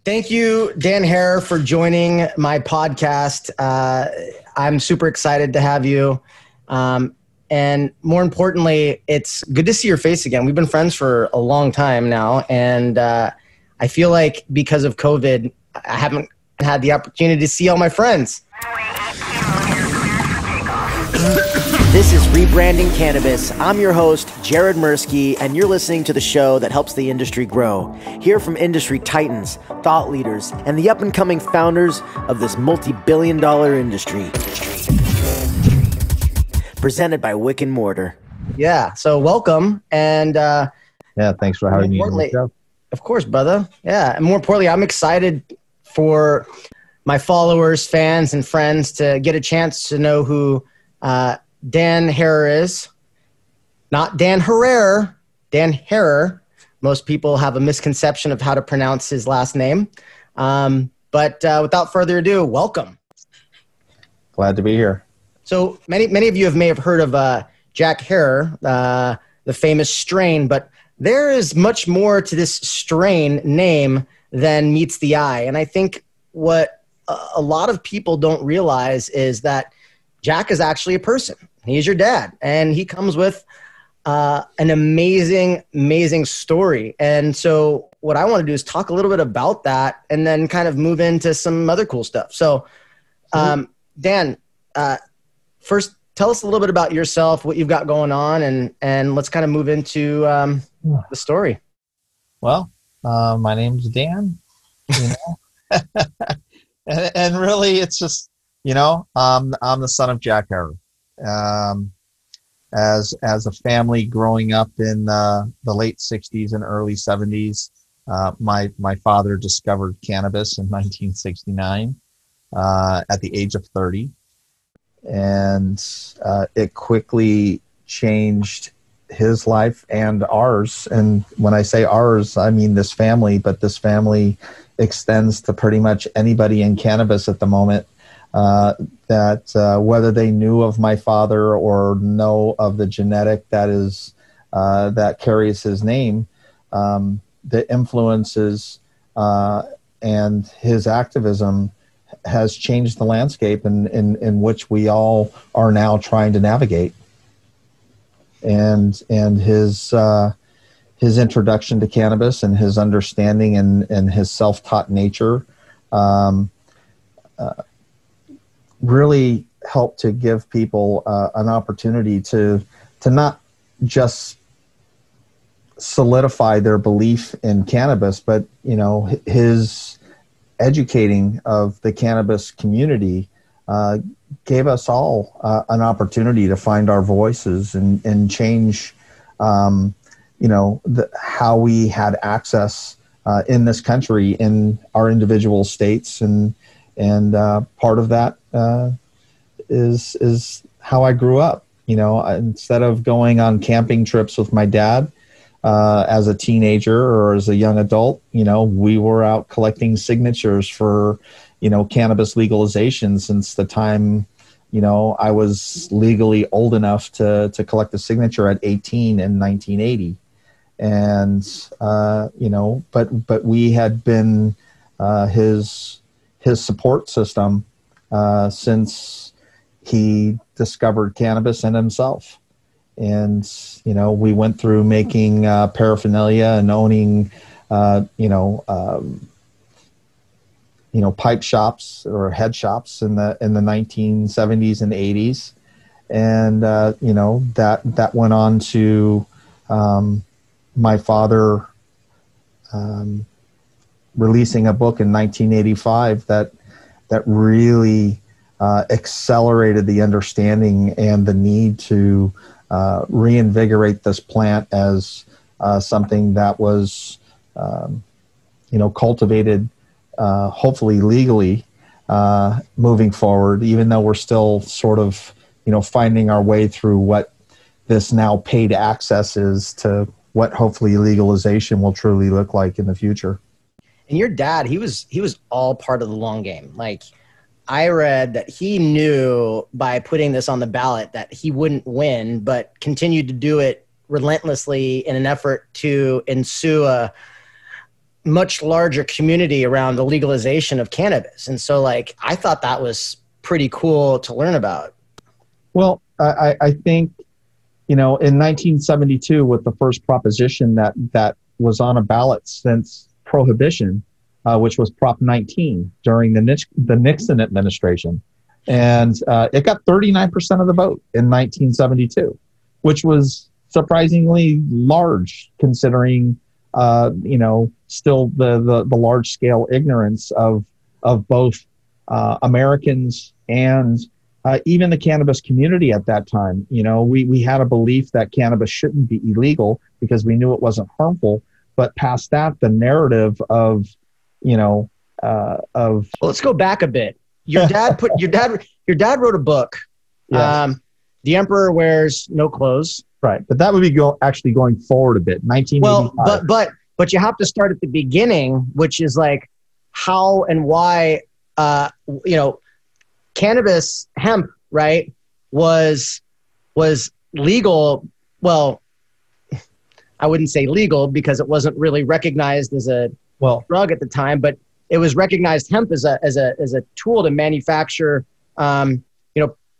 Thank you, Dan Hare, for joining my podcast. I'm super excited to have you. And more importantly, it's good to see your face again. We've been friends for a long time now. And I feel like because of COVID, I haven't had the opportunity to see all my friends. This is Rebranding Cannabis. I'm your host, Jared Mirsky, and you're listening to the show that helps the industry grow. Hear from industry titans, thought leaders, and the up-and-coming founders of this multi-billion-dollar industry. Presented by Wick Mortar. Yeah, so welcome. And thanks for having me on the show. Of course, brother. Yeah, and more importantly, I'm excited for my followers, fans, and friends to get a chance to know who Dan Hare is. Not Dan Herrera, Dan Hare. Most people have a misconception of how to pronounce his last name. But without further ado, welcome. Glad to be here. So many of you may have heard of Jack Hare, the famous strain, but there is much more to this strain name than meets the eye. And I think what a lot of people don't realize is that Jack is actually a person. He's your dad, and he comes with an amazing story. And so what I want to do is talk a little bit about that and then kind of move into some other cool stuff. So Dan, first tell us a little bit about yourself, what you've got going on, and let's kind of move into the story. Well, my name's Dan, and really it's just, I'm the son of Jack Hare. As a family growing up in the late 60s and early 70s, my father discovered cannabis in 1969 at the age of 30. And it quickly changed his life and ours. And when I say ours, I mean this family, but this family extends to pretty much anybody in cannabis at the moment. That whether they knew of my father or know of the genetic that carries his name, the influences and his activism has changed the landscape in which we all are now trying to navigate. And his introduction to cannabis and his understanding and his self-taught nature really help to give people an opportunity to not just solidify their belief in cannabis, but his educating of the cannabis community gave us all an opportunity to find our voices and change how we had access in this country in our individual states, and part of that is how I grew up. Instead of going on camping trips with my dad as a teenager or as a young adult, we were out collecting signatures for, cannabis legalization since the time, I was legally old enough to collect a signature at 18 in 1980. And, but we had been his support system since he discovered cannabis in himself. And, we went through making paraphernalia and owning, pipe shops or head shops in the 1970s and 80s. And, that went on to my father releasing a book in 1985 that really accelerated the understanding and the need to reinvigorate this plant as something that was, cultivated, hopefully legally, moving forward, even though we're still sort of, finding our way through what this now paid access is to what hopefully legalization will truly look like in the future. And your dad, he was all part of the long game. Like, I read that he knew by putting this on the ballot that he wouldn't win, but continued to do it relentlessly in an effort to ensue a much larger community around the legalization of cannabis. And so like, I thought that was pretty cool to learn about. Well, I think, in 1972 with the first proposition that was on a ballot since Prohibition, which was Prop 19 during the Nixon administration. And it got 39% of the vote in 1972, which was surprisingly large considering, still the large scale ignorance of both Americans and even the cannabis community at that time. We had a belief that cannabis shouldn't be illegal because we knew it wasn't harmful. But past that, the narrative of, well, let's go back a bit. Your dad wrote a book. Yes. The Emperor Wears No Clothes. Right, but that would be actually going forward a bit. 1985. Well, but you have to start at the beginning, which is like how and why, cannabis, hemp, right, was legal. Well, I wouldn't say legal because it wasn't really recognized as a drug at the time, but it was recognized hemp as a tool to manufacture,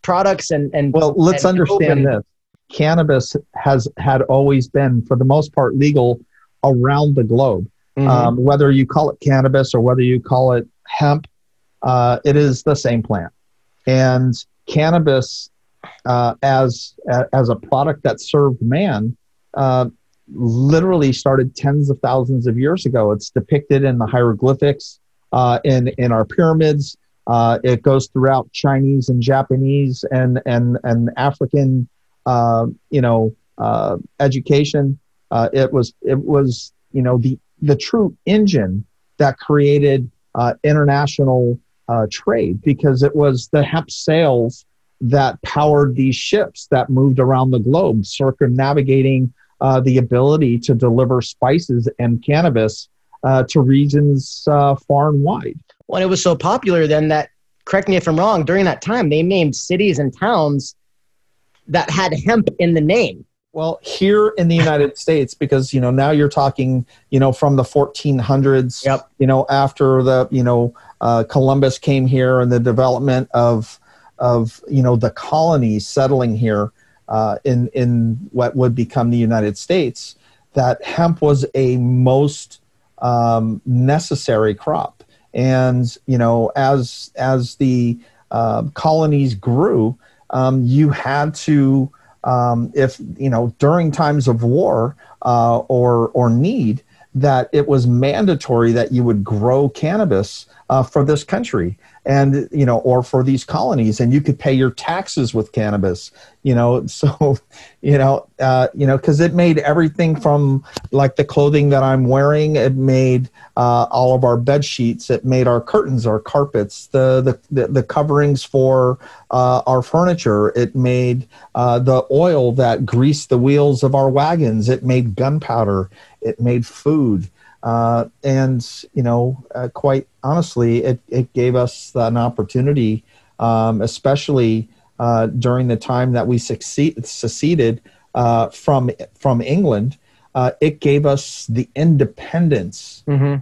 products and. Well, let's understand this. Cannabis had always been, for the most part, legal around the globe. Mm-hmm. Whether you call it cannabis or whether you call it hemp, it is the same plant. And cannabis, as a product that served man, literally started tens of thousands of years ago. It's depicted in the hieroglyphics, in our pyramids. It goes throughout Chinese and Japanese and African, education. It was the true engine that created international trade, because it was the hemp sales that powered these ships that moved around the globe, circumnavigating the ability to deliver spices and cannabis to regions far and wide. Well, it was so popular then that, correct me if I'm wrong, during that time, they named cities and towns that had hemp in the name. Well, here in the United States, because, now you're talking, from the 1400s, yep. After the, Columbus came here and the development of the colonies settling here in what would become the United States, that hemp was a most necessary crop. And, as the colonies grew, you had to, if during times of war or need, that it was mandatory that you would grow cannabis for this country and or for these colonies, and you could pay your taxes with cannabis. So because it made everything from like the clothing that I'm wearing. It made all of our bed sheets. It made our curtains, our carpets, the coverings for our furniture. It made the oil that greased the wheels of our wagons. It made gunpowder. It made food. And quite honestly, it gave us an opportunity, especially during the time that we seceded from England. It gave us the independence. Mm-hmm.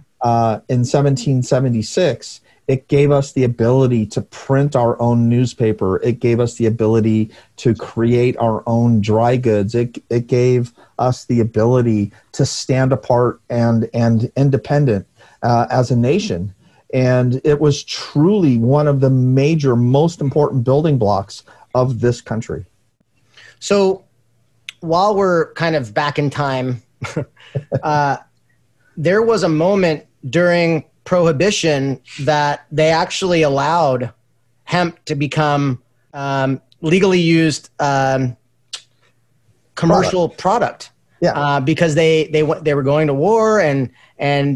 In 1776. It gave us the ability to print our own newspaper. It gave us the ability to create our own dry goods. It gave us the ability to stand apart and independent as a nation. And it was truly one of the major, most important building blocks of this country. So while we're kind of back in time, there was a moment during Prohibition that they actually allowed hemp to become legally used commercial product. Yeah. Because they were going to war and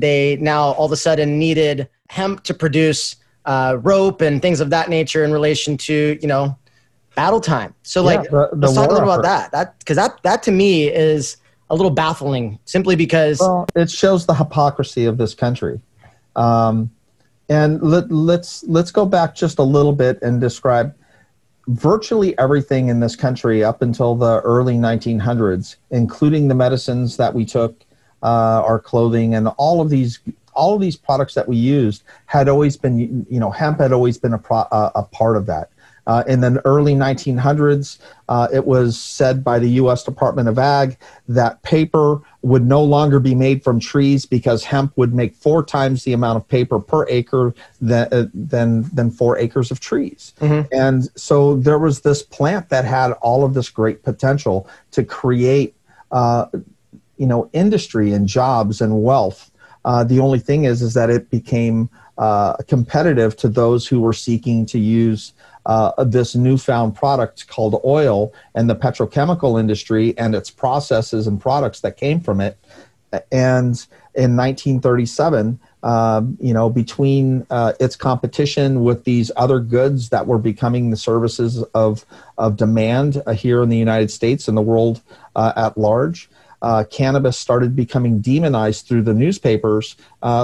they now all of a sudden needed hemp to produce rope and things of that nature in relation to battle time. So let's talk a little about that because that to me is a little baffling, simply because it shows the hypocrisy of this country. And let's go back just a little bit and describe virtually everything in this country up until the early 1900s, including the medicines that we took, our clothing, and all of these all of these products that we used had always been, hemp had always been a part of that. In the early 1900s, it was said by the U.S. Department of Ag that paper would no longer be made from trees because hemp would make 4 times the amount of paper per acre than 4 acres of trees. Mm-hmm. And so there was this plant that had all of this great potential to create, industry and jobs and wealth. The only thing is that it became competitive to those who were seeking to use this newfound product called oil and the petrochemical industry and its processes and products that came from it. And in 1937, between its competition with these other goods that were becoming the services of demand here in the United States and the world at large, cannabis started becoming demonized through the newspapers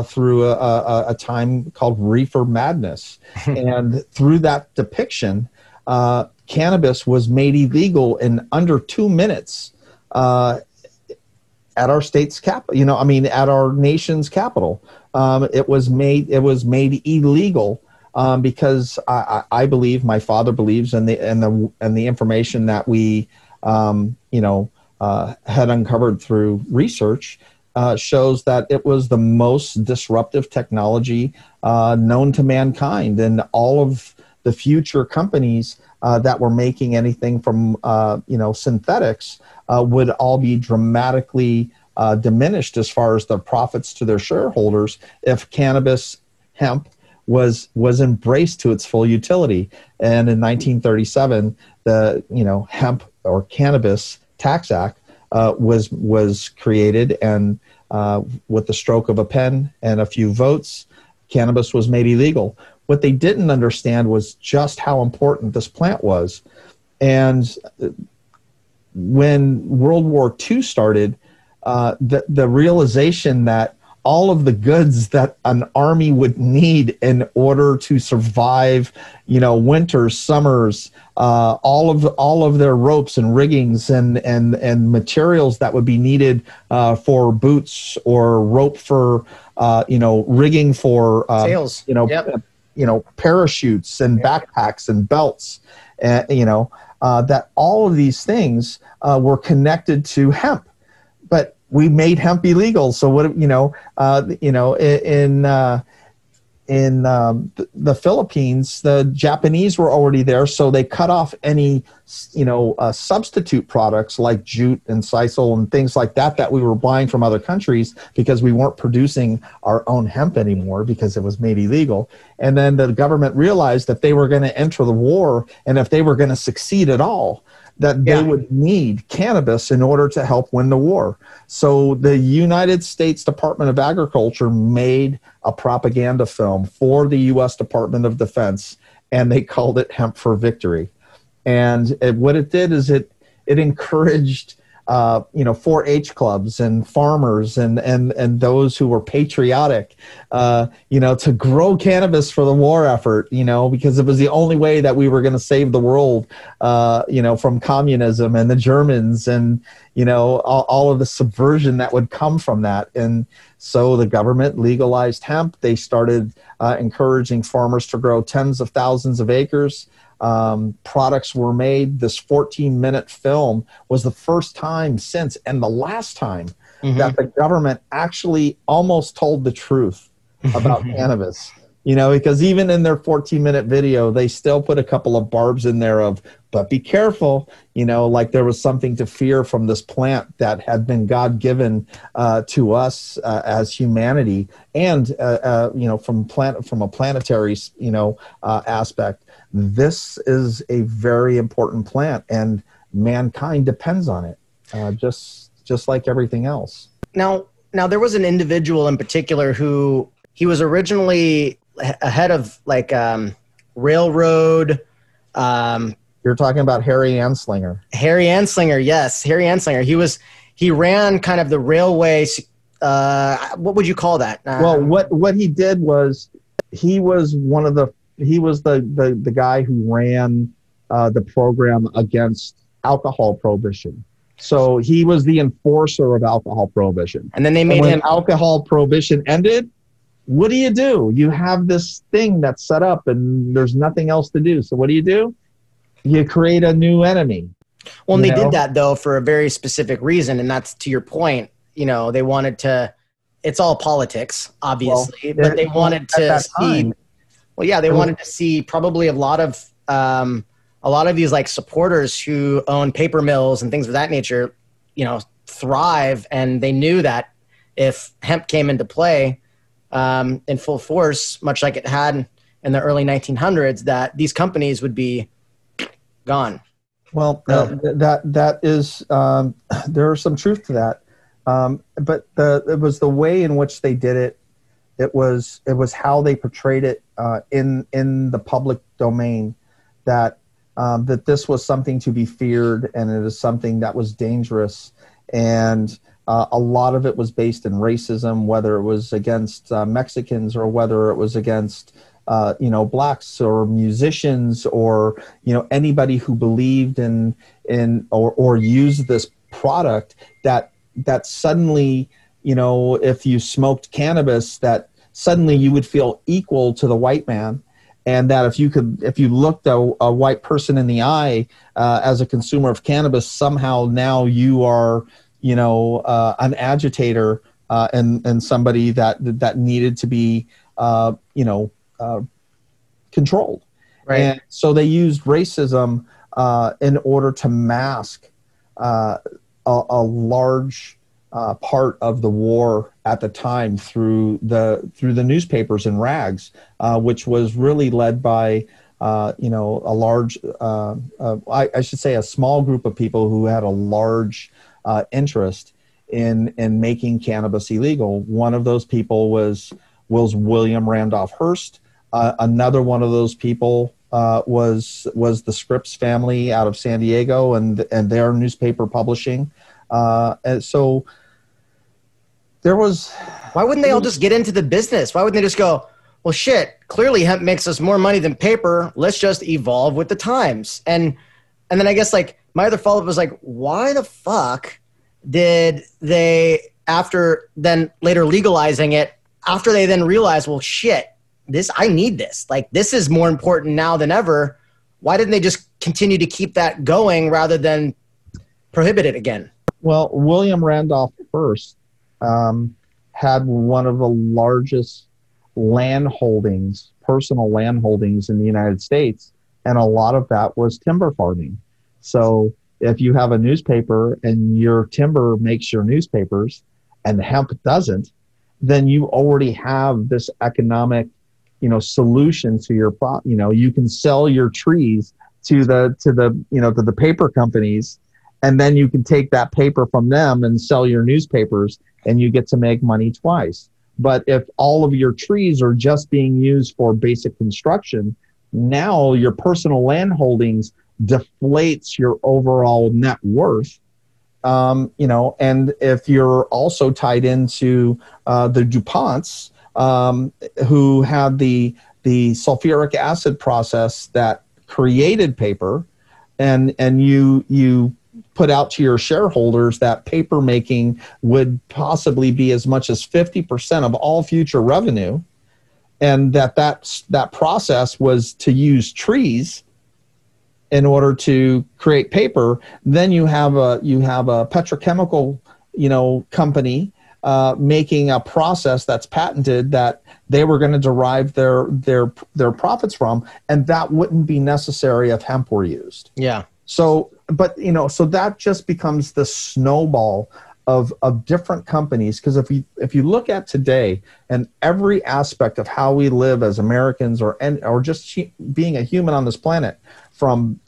through a time called Reefer Madness. And through that depiction, cannabis was made illegal in under 2 minutes at our state's capital, at our nation's capital. It was made illegal because I believe, my father believes, and the information that we had uncovered through research shows that it was the most disruptive technology known to mankind, and all of the future companies that were making anything from synthetics would all be dramatically diminished as far as the profits to their shareholders if cannabis hemp was embraced to its full utility. And in 1937, the hemp or Cannabis Tax Act was created, and with the stroke of a pen and a few votes, cannabis was made illegal. What they didn't understand was just how important this plant was. And when World War II started, the realization that all of the goods that an army would need in order to survive, winters, summers, all of their ropes and riggings and materials that would be needed for boots or rope for rigging for sails, parachutes and backpacks and belts, that all of these things were connected to hemp. But we made hemp illegal. So what in the Philippines, the Japanese were already there, so they cut off any substitute products like jute and sisal and things like that we were buying from other countries because we weren't producing our own hemp anymore because it was made illegal. And then the government realized that they were going to enter the war, and if they were going to succeed at all, that they would need cannabis in order to help win the war. So the United States Department of Agriculture made a propaganda film for the U.S. Department of Defense, and they called it Hemp for Victory. And what it did is it encouraged 4-H clubs and farmers and those who were patriotic, to grow cannabis for the war effort, because it was the only way that we were going to save the world, from communism and the Germans and, all of the subversion that would come from that. And so the government legalized hemp. They started encouraging farmers to grow tens of thousands of acres. Products were made. This 14-minute film was the first time since, and the last time, that the government actually almost told the truth about cannabis. Because even in their 14-minute video, they still put a couple of barbs in there but be careful, like there was something to fear from this plant that had been God-given to us as humanity, and from a planetary aspect. This is a very important plant, and mankind depends on it, just like everything else. Now there was an individual in particular who he was originally ahead of railroad. You're talking about Harry Anslinger. Harry Anslinger, yes, Harry Anslinger. He ran kind of the railway. What would you call that? Well, what he did was he was the guy who ran the program against alcohol prohibition. So he was the enforcer of alcohol prohibition. And then they made when alcohol prohibition ended, what do? You have this thing that's set up and there's nothing else to do. So what do? You create a new enemy. Well, and they did that, though, for a very specific reason. And that's, to your point, they wanted to, it's all politics, obviously, but they wanted to see, they wanted to see probably a lot of these like supporters who own paper mills and things of that nature, thrive. And they knew that if hemp came into play in full force, much like it had in the early 1900s, that these companies would be gone. Well, that is there is some truth to that, but it was the way in which they did it. It was how they portrayed it in the public domain that this was something to be feared, and it is something that was dangerous. And a lot of it was based in racism, whether it was against Mexicans or whether it was against blacks or musicians or anybody who believed in or used this product, that suddenly if you smoked cannabis, that suddenly you would feel equal to the white man, and that if you looked a white person in the eye as a consumer of cannabis, somehow now you are an agitator and somebody that needed to be controlled. Right. And so they used racism in order to mask a large part of the war at the time through the newspapers and rags, which was really led by a large, I should say, a small group of people who had a large interest in making cannabis illegal. One of those people was William Randolph Hearst. Another one of those people was the Scripps family out of San Diego and their newspaper publishing. And so there was... Why wouldn't they all just get into the business? Why wouldn't they just go, well, shit, clearly hemp makes us more money than paper. Let's just evolve with the times. And then I guess like my other follow-up was like, why the fuck did they, after then later legalizing it, after they then realized, well, shit, I need this. Like, this is more important now than ever. Why didn't they just continue to keep that going rather than prohibit it again? Well, William Randolph Hearst had one of the largest land holdings, personal land holdings in the United States, and a lot of that was timber farming. So if you have a newspaper and your timber makes your newspapers and hemp doesn't, then you already have this economic solution to your you can sell your trees to the paper companies, and then you can take that paper from them and sell your newspapers, and you get to make money twice. But if all of your trees are just being used for basic construction, now your personal land holdings deflates your overall net worth. And if you're also tied into the DuPonts, who had the sulfuric acid process that created paper, and you put out to your shareholders that paper making would possibly be as much as 50% of all future revenue, and that process was to use trees in order to create paper, then you have a petrochemical company making a process that's patented that they were going to derive their profits from, and that wouldn't be necessary if hemp were used. Yeah. So that just becomes the snowball of different companies, because if you look at today and every aspect of how we live as Americans or just being a human on this planet, from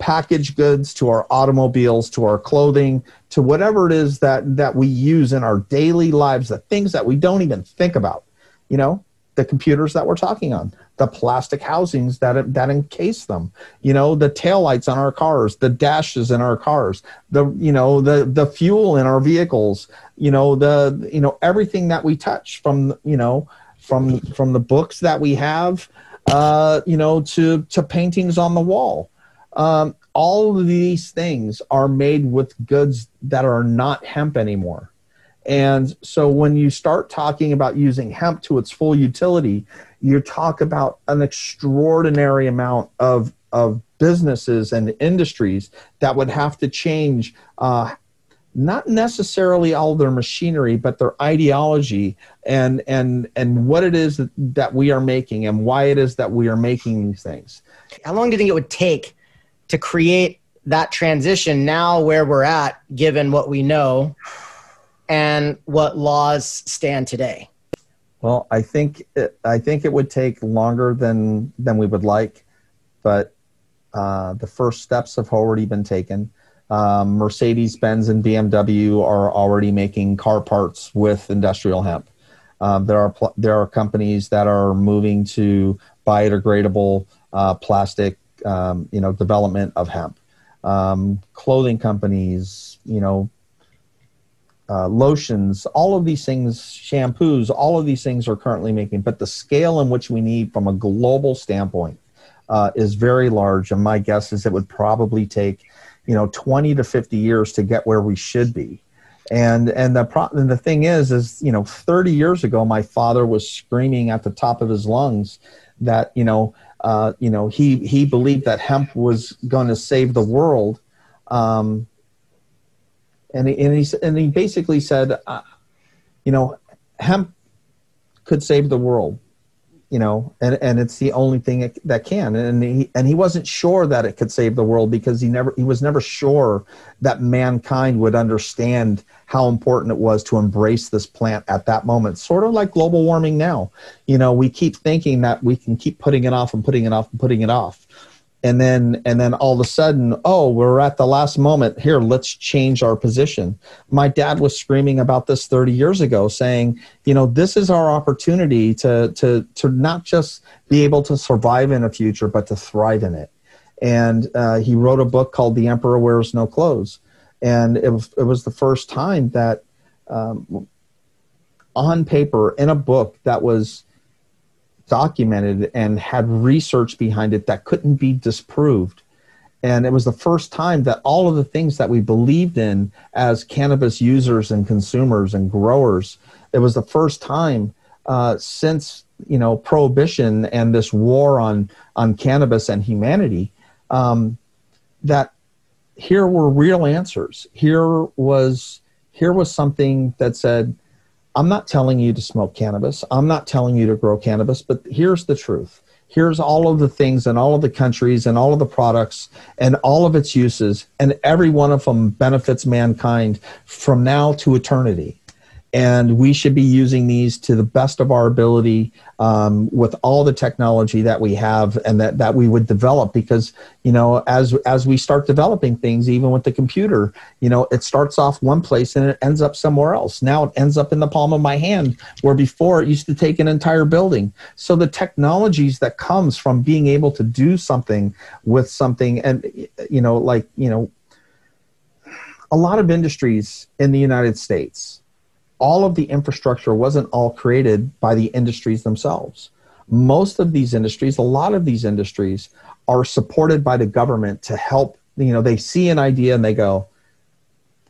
packaged goods to our automobiles to our clothing to whatever it is that we use in our daily lives, the things that we don't even think about, the computers that we're talking on, the plastic housings that encase them, the taillights on our cars, the dashes in our cars, the fuel in our vehicles, everything that we touch, from the books that we have, to paintings on the wall. All of these things are made with goods that are not hemp anymore. And so when you start talking about using hemp to its full utility, you talk about an extraordinary amount of businesses and industries that would have to change, not necessarily all their machinery, but their ideology and what it is that we are making and why it is that we are making these things. How long do you think it would take to create that transition now where we're at, given what we know and what laws stand today? Well, I think it would take longer than we would like, but the first steps have already been taken. Mercedes-Benz and BMW are already making car parts with industrial hemp. There are companies that are moving to biodegradable plastic, development of hemp. Clothing companies, lotions, all of these things, shampoos, all of these things are currently making. But the scale in which we need from a global standpoint is very large. And my guess is it would probably take 20 to 50 years to get where we should be. And the thing is 30 years ago, my father was screaming at the top of his lungs that, he believed that hemp was going to save the world. And he basically said, hemp could save the world. And it's the only thing that can. And he wasn't sure that it could save the world because he was never sure that mankind would understand how important it was to embrace this plant at that moment. Sort of like global warming now. We keep thinking that we can keep putting it off and putting it off and putting it off. And then all of a sudden, we're at the last moment. Here, let's change our position. My dad was screaming about this 30 years ago, saying, this is our opportunity to not just be able to survive in a future, but to thrive in it. And he wrote a book called The Emperor Wears No Clothes. And it was the first time that on paper, in a book that was documented and had research behind it that couldn't be disproved. And it was the first time that all of the things that we believed in as cannabis users and consumers and growers, it was the first time since, Prohibition and this war on cannabis and humanity, that here were real answers. Here was something that said, I'm not telling you to smoke cannabis. I'm not telling you to grow cannabis, but here's the truth. Here's all of the things and all of the countries and all of the products and all of its uses, and every one of them benefits mankind from now to eternity. And we should be using these to the best of our ability with all the technology that we have and that we would develop. Because, as we start developing things, even with the computer, it starts off one place and it ends up somewhere else. Now it ends up in the palm of my hand, where before it used to take an entire building. So the technologies that comes from being able to do something with something, and, a lot of industries in the United States, all of the infrastructure wasn't all created by the industries themselves. Most of these industries, a lot of these industries are supported by the government to help, they see an idea and they go,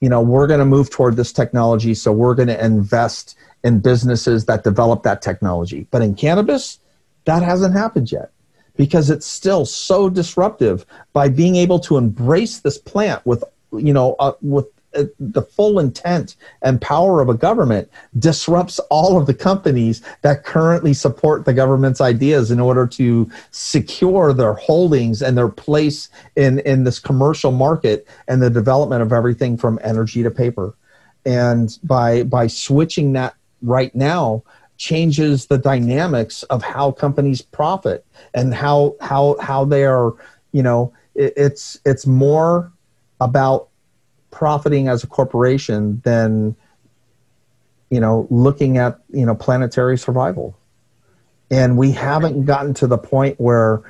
we're going to move toward this technology, so we're going to invest in businesses that develop that technology. But in cannabis, that hasn't happened yet because it's still so disruptive. By being able to embrace this plant with the full intent and power of a government disrupts all of the companies that currently support the government's ideas in order to secure their holdings and their place in this commercial market and the development of everything from energy to paper. And by switching that right now changes the dynamics of how companies profit and how they are, it's more about profiting as a corporation than looking at planetary survival. And we haven't gotten to the point where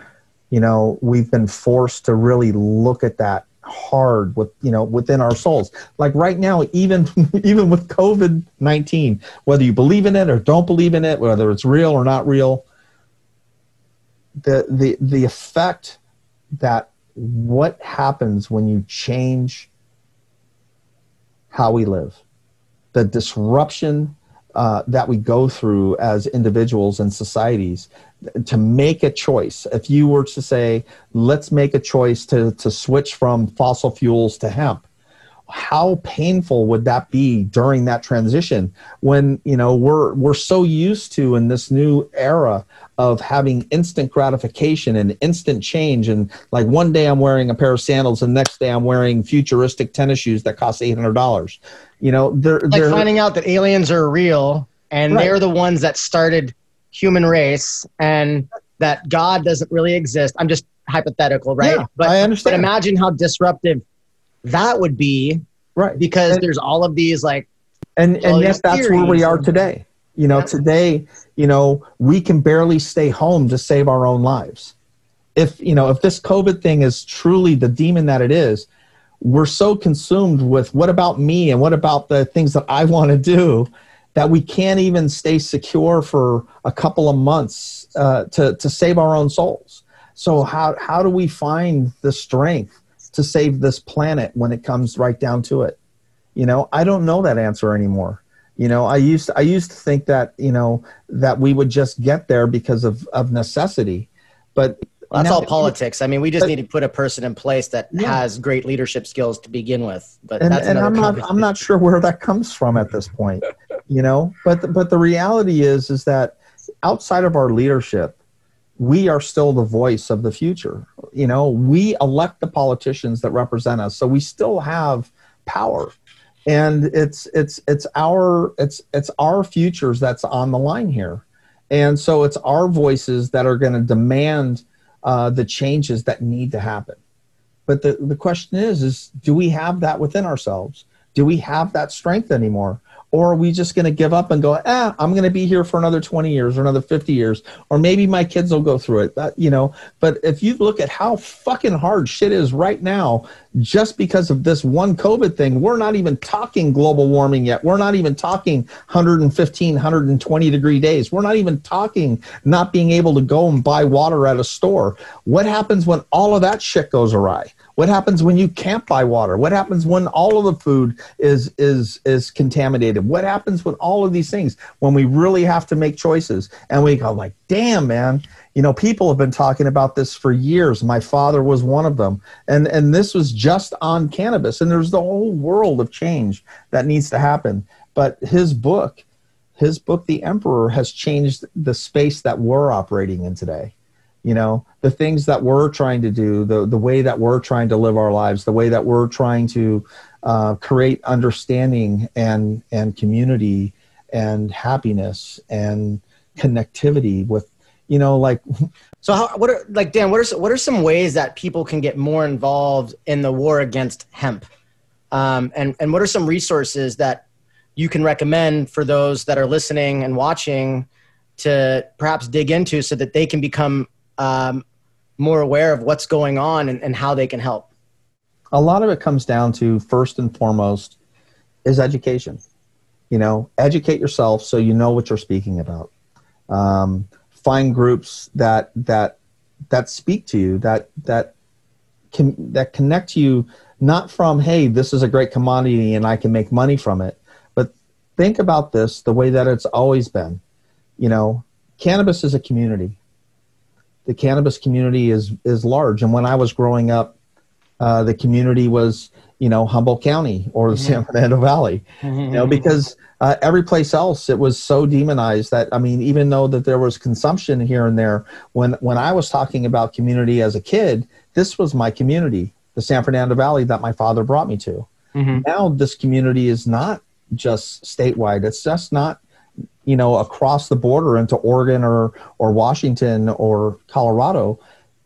we've been forced to really look at that hard within our souls. Like right now, even with COVID-19, whether you believe in it or don't believe in it, whether it's real or not real, the effect that what happens when you change how we live, the disruption that we go through as individuals and societies to make a choice. If you were to say, let's make a choice to switch from fossil fuels to hemp, how painful would that be during that transition when, you know, we're so used to in this new era of having instant gratification and instant change, and like one day I'm wearing a pair of sandals and the next day I'm wearing futuristic tennis shoes that cost $800. You know, they're finding out that aliens are real and right. They're the ones that started human race and that God doesn't really exist. I'm just hypothetical, right? Yeah, but I understand. But imagine how disruptive that would be, right? Because there's all of these and yet that's where we are today. You know, today, you know, we can barely stay home to save our own lives. If this COVID thing is truly the demon that it is, we're so consumed with what about me and what about the things that I want to do that we can't even stay secure for a couple of months to save our own souls. So how do we find the strength to save this planet when it comes right down to it? You know, I don't know that answer anymore. You know, I used to think that, you know, that we would just get there because of necessity, but well, that's all politics. I mean, we just need to put a person in place that has great leadership skills to begin with. But I'm not sure where that comes from at this point. You know, but the reality is that outside of our leadership, we are still the voice of the future. You know, we elect the politicians that represent us, so we still have power. And it's our futures that's on the line here, and so it's our voices that are going to demand the changes that need to happen. But the question is do we have that within ourselves? Do we have that strength anymore? Or are we just going to give up and go, I'm going to be here for another 20 years or another 50 years, or maybe my kids will go through it, you know? But if you look at how fucking hard shit is right now, just because of this one COVID thing, we're not even talking global warming yet. We're not even talking 115, 120 degree days. We're not even talking not being able to go and buy water at a store. What happens when all of that shit goes awry? What happens when you can't buy water? What happens when all of the food is contaminated? What happens when all of these things, when we really have to make choices and we go like, damn, man, you know, people have been talking about this for years. My father was one of them. And this was just on cannabis. And there's the whole world of change that needs to happen. But his book, The Emperor, has changed the space that we're operating in today. You know, the things that we're trying to do, the way that we're trying to live our lives, the way that we're trying to create understanding and community and happiness and connectivity with, you know, like. So Dan, what are some ways that people can get more involved in the war against hemp? And what are some resources that you can recommend for those that are listening and watching to perhaps dig into so that they can become more aware of what's going on and how they can help? A lot of it comes down to, first and foremost, is education. You know, educate yourself so you know what you're speaking about. Find groups that speak to you, that connect you, not from, hey, this is a great commodity and I can make money from it, but think about this the way that it's always been. You know, cannabis is a community. The cannabis community is large. And when I was growing up, the community was, you know, Humboldt County or the San Fernando Valley, you know, because every place else, it was so demonized that, I mean, even though that there was consumption here and there, when I was talking about community as a kid, this was my community, the San Fernando Valley that my father brought me to. Now this community is not just statewide. It's just not, you know, across the border into Oregon or Washington or Colorado.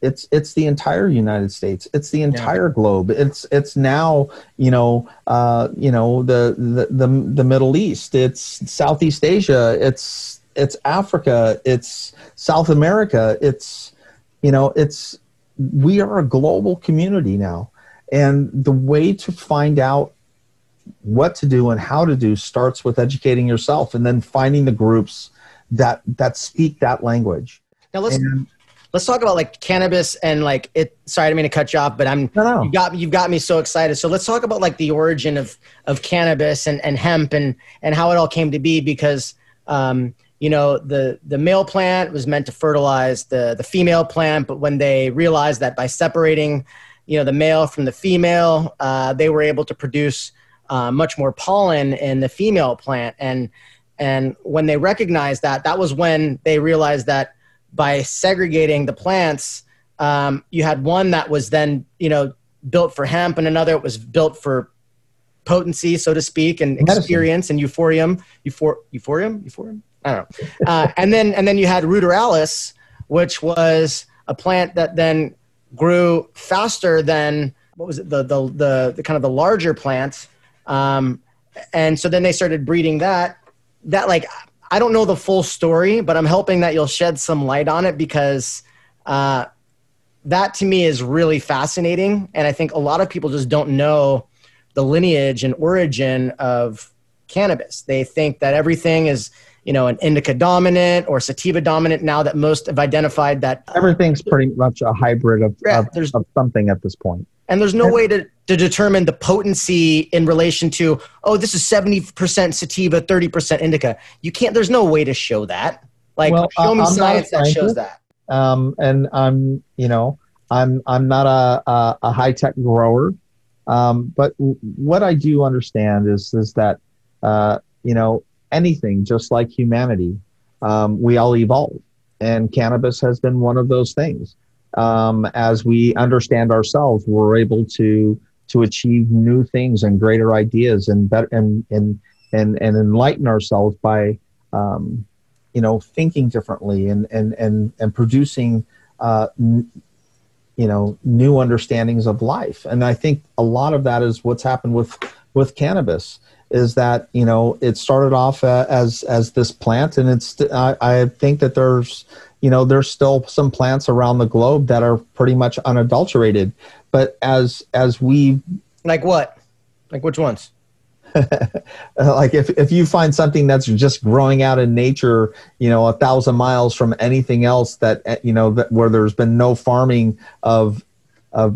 It's the entire United States. It's the entire globe. It's now, you know, the Middle East. It's Southeast Asia. It's Africa. It's South America. It's, you know, we are a global community now. And the way to find out what to do and how to do starts with educating yourself and then finding the groups that speak that language. Now let's talk about like cannabis and like it. Sorry, I didn't mean to cut you off, but No. you've got me so excited. So let's talk about like the origin of cannabis and hemp and how it all came to be, because the male plant was meant to fertilize the female plant, but when they realized that by separating the male from the female, they were able to produce much more pollen in the female plant. And when they recognized that was when they realized that by segregating the plants, you had one that was then, built for hemp, and another was built for potency, so to speak, and experience and euphorium. Euphorium? I don't know. And then you had ruderalis, which was a plant that then grew faster than, what was it, the kind of the larger plants. And so then they started breeding that like, I don't know the full story, but I'm hoping that you'll shed some light on it, because that to me is really fascinating. And I think a lot of people just don't know the lineage and origin of cannabis. They think that everything is, an indica dominant or sativa dominant, now that most have identified that everything's pretty much a hybrid of something at this point. And there's no way to determine the potency in relation to, this is 70% sativa, 30% indica. You can't, there's no way to show that. Like, show me science that shows that. And I'm not a high-tech grower. But what I do understand is that, anything, just like humanity, we all evolve. And cannabis has been one of those things. As we understand ourselves, we're able to achieve new things and greater ideas and better and enlighten ourselves by thinking differently and producing new understandings of life. And I think a lot of that is what's happened with cannabis, is that it started off as this plant, and I think that there's still some plants around the globe that are pretty much unadulterated. But as we, like what? Like which ones? Like if you find something that's just growing out in nature, 1,000 miles from anything else that where there's been no farming of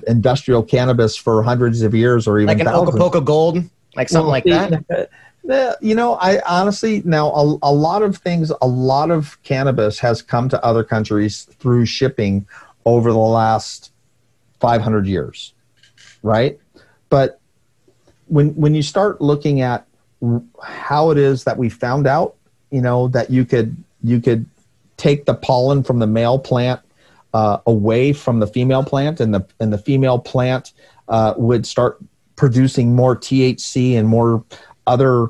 industrial cannabis for hundreds of years, or even like an thousands. Ocopoca Gold, like something like that. I honestly, now a lot of cannabis has come to other countries through shipping over the last 500 years, right? But when you start looking at how it is that we found out, that you could take the pollen from the male plant away from the female plant, and the female plant would start producing more THC and more other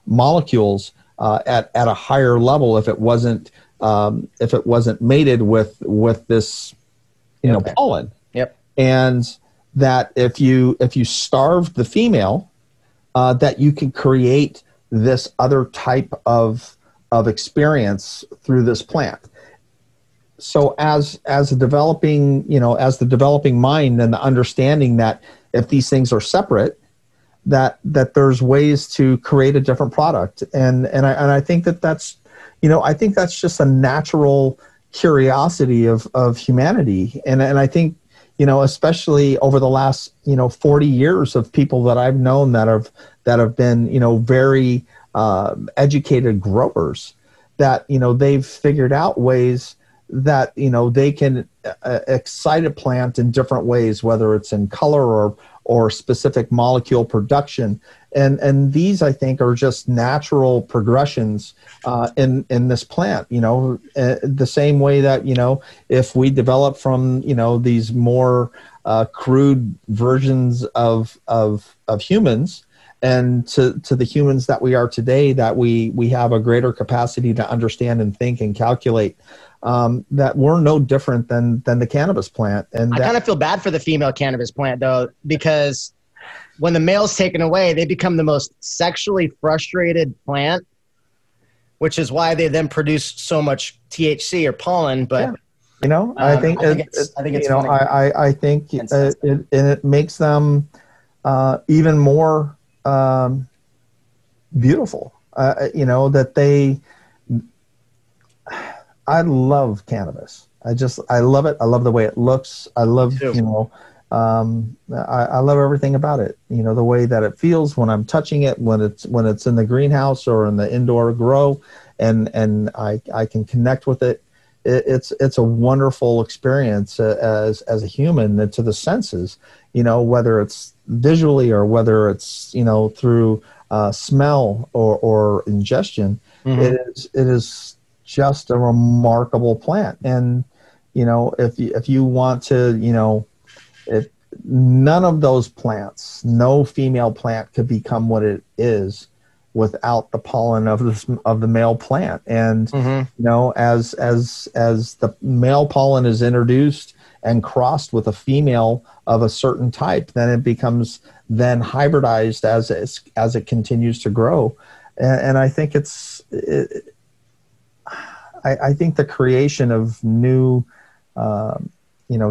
molecules at a higher level if it wasn't mated with this pollen. Yep. And that if you starve the female, that you can create this other type of experience through this plant. So as the developing mind and the understanding that if these things are separate, that there's ways to create a different product. And I think that's just a natural curiosity of humanity. And I think, especially over the last, 40 years of people that I've known that have been, very educated growers, that, they've figured out ways that, they can excite a plant in different ways, whether it's in color or specific molecule production. And these, I think, are just natural progressions in this plant, the same way that, if we develop from, these more crude versions of humans, and to the humans that we are today, that we have a greater capacity to understand and think and calculate, that we're no different than the cannabis plant. And I kind of feel bad for the female cannabis plant, though, because when the male's taken away, they become the most sexually frustrated plant, which is why they then produce so much THC or pollen. But I think it makes them even more beautiful. That they, I love cannabis. I love it. I love the way it looks. I love, I love everything about it. The way that it feels when I'm touching it, when it's in the greenhouse or in the indoor grow, and I can connect with it. It's a wonderful experience as a human to the senses. Whether it's visually or whether it's through smell or ingestion. It is just a remarkable plant. And if you want to, if none of those plants, no female plant could become what it is without the pollen of the male plant. And as the male pollen is introduced and crossed with a female of a certain type, then it becomes then hybridized as it continues to grow. And I think I think the creation of new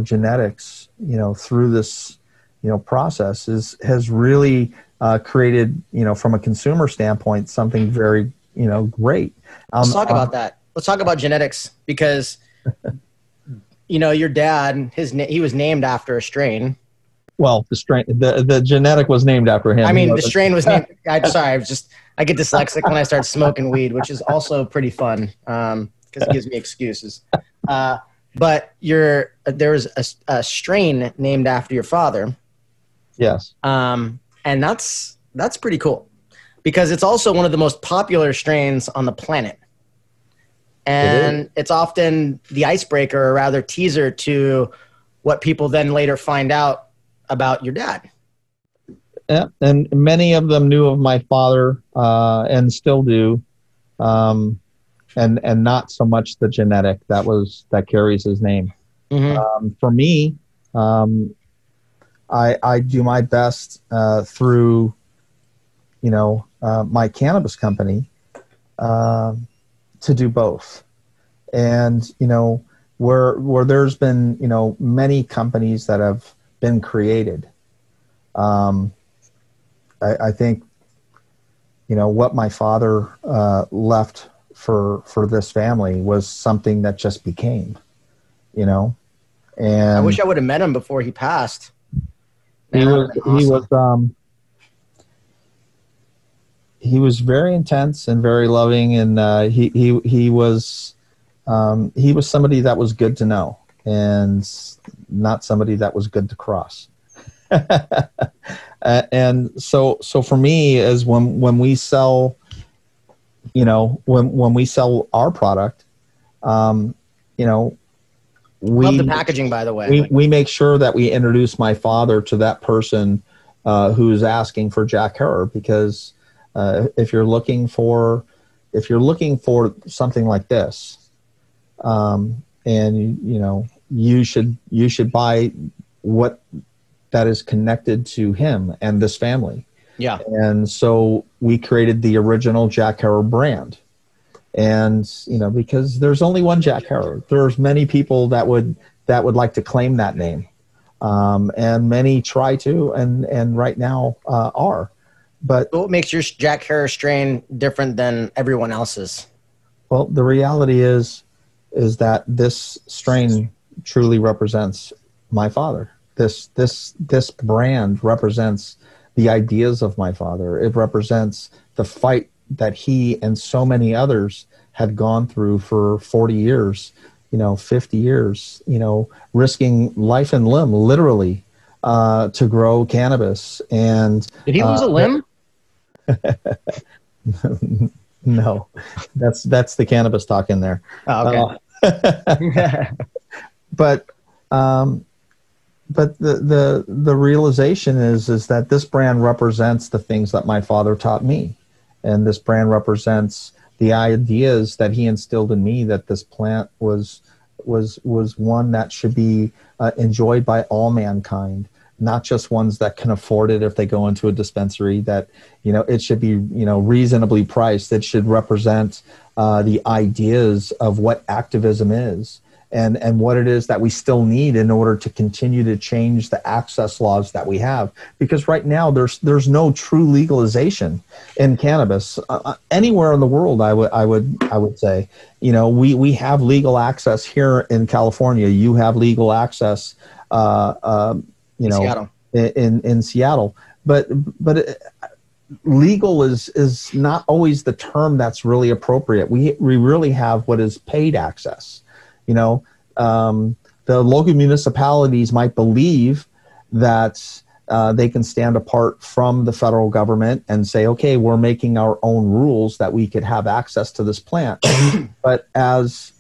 genetics through this process has really created from a consumer standpoint something very great. Let's talk about that. Let's talk about genetics, because your dad, he was named after a strain. Well, the strain, the genetic was named after him. I mean, the strain was named. I get dyslexic when I start smoking weed, which is also pretty fun because it gives me excuses. But there was a strain named after your father. Yes. And that's pretty cool, because it's also one of the most popular strains on the planet. And it's often the icebreaker, or rather teaser, to what people then later find out about your dad. Yeah, and many of them knew of my father and still do, and not so much the genetic that carries his name. For me, I do my best through my cannabis company to do both. And where there's been many companies that have been created, I think what my father left for this family was something that just became, and I wish I would have met him before he passed. He was very intense and very loving, and he was somebody that was good to know, and not somebody that was good to cross. And so for me, is when we sell, when we sell our product, love the packaging, by the way. We make sure that we introduce my father to that person who's asking for Jack Herer, because if you're looking for something like this, and you should buy what that is connected to him and this family. Yeah. And so we created the original Jack Herer brand. And, because there's only one Jack Herer. There's many people that would like to claim that name. And many try to, and right now are. But what makes your Jack Herer strain different than everyone else's? Well, the reality is that this strain truly represents my father. This brand represents the ideas of my father. It represents the fight that he and so many others had gone through for 40 years, 50 years, risking life and limb, literally, to grow cannabis. And did he lose a limb? No, that's the cannabis talk in there. Oh, okay. But the realization is that this brand represents the things that my father taught me, and this brand represents the ideas that he instilled in me, that this plant was one that should be enjoyed by all mankind, not just ones that can afford it if they go into a dispensary, that, it should be, reasonably priced. It should represent the ideas of what activism is and what it is that we still need in order to continue to change the access laws that we have. Because right now there's no true legalization in cannabis anywhere in the world. I would say, we have legal access here in California. You have legal access, Seattle. in Seattle, but legal is not always the term that's really appropriate. We really have what is paid access. The local municipalities might believe that they can stand apart from the federal government and say, okay, we're making our own rules that we could have access to this plant. But as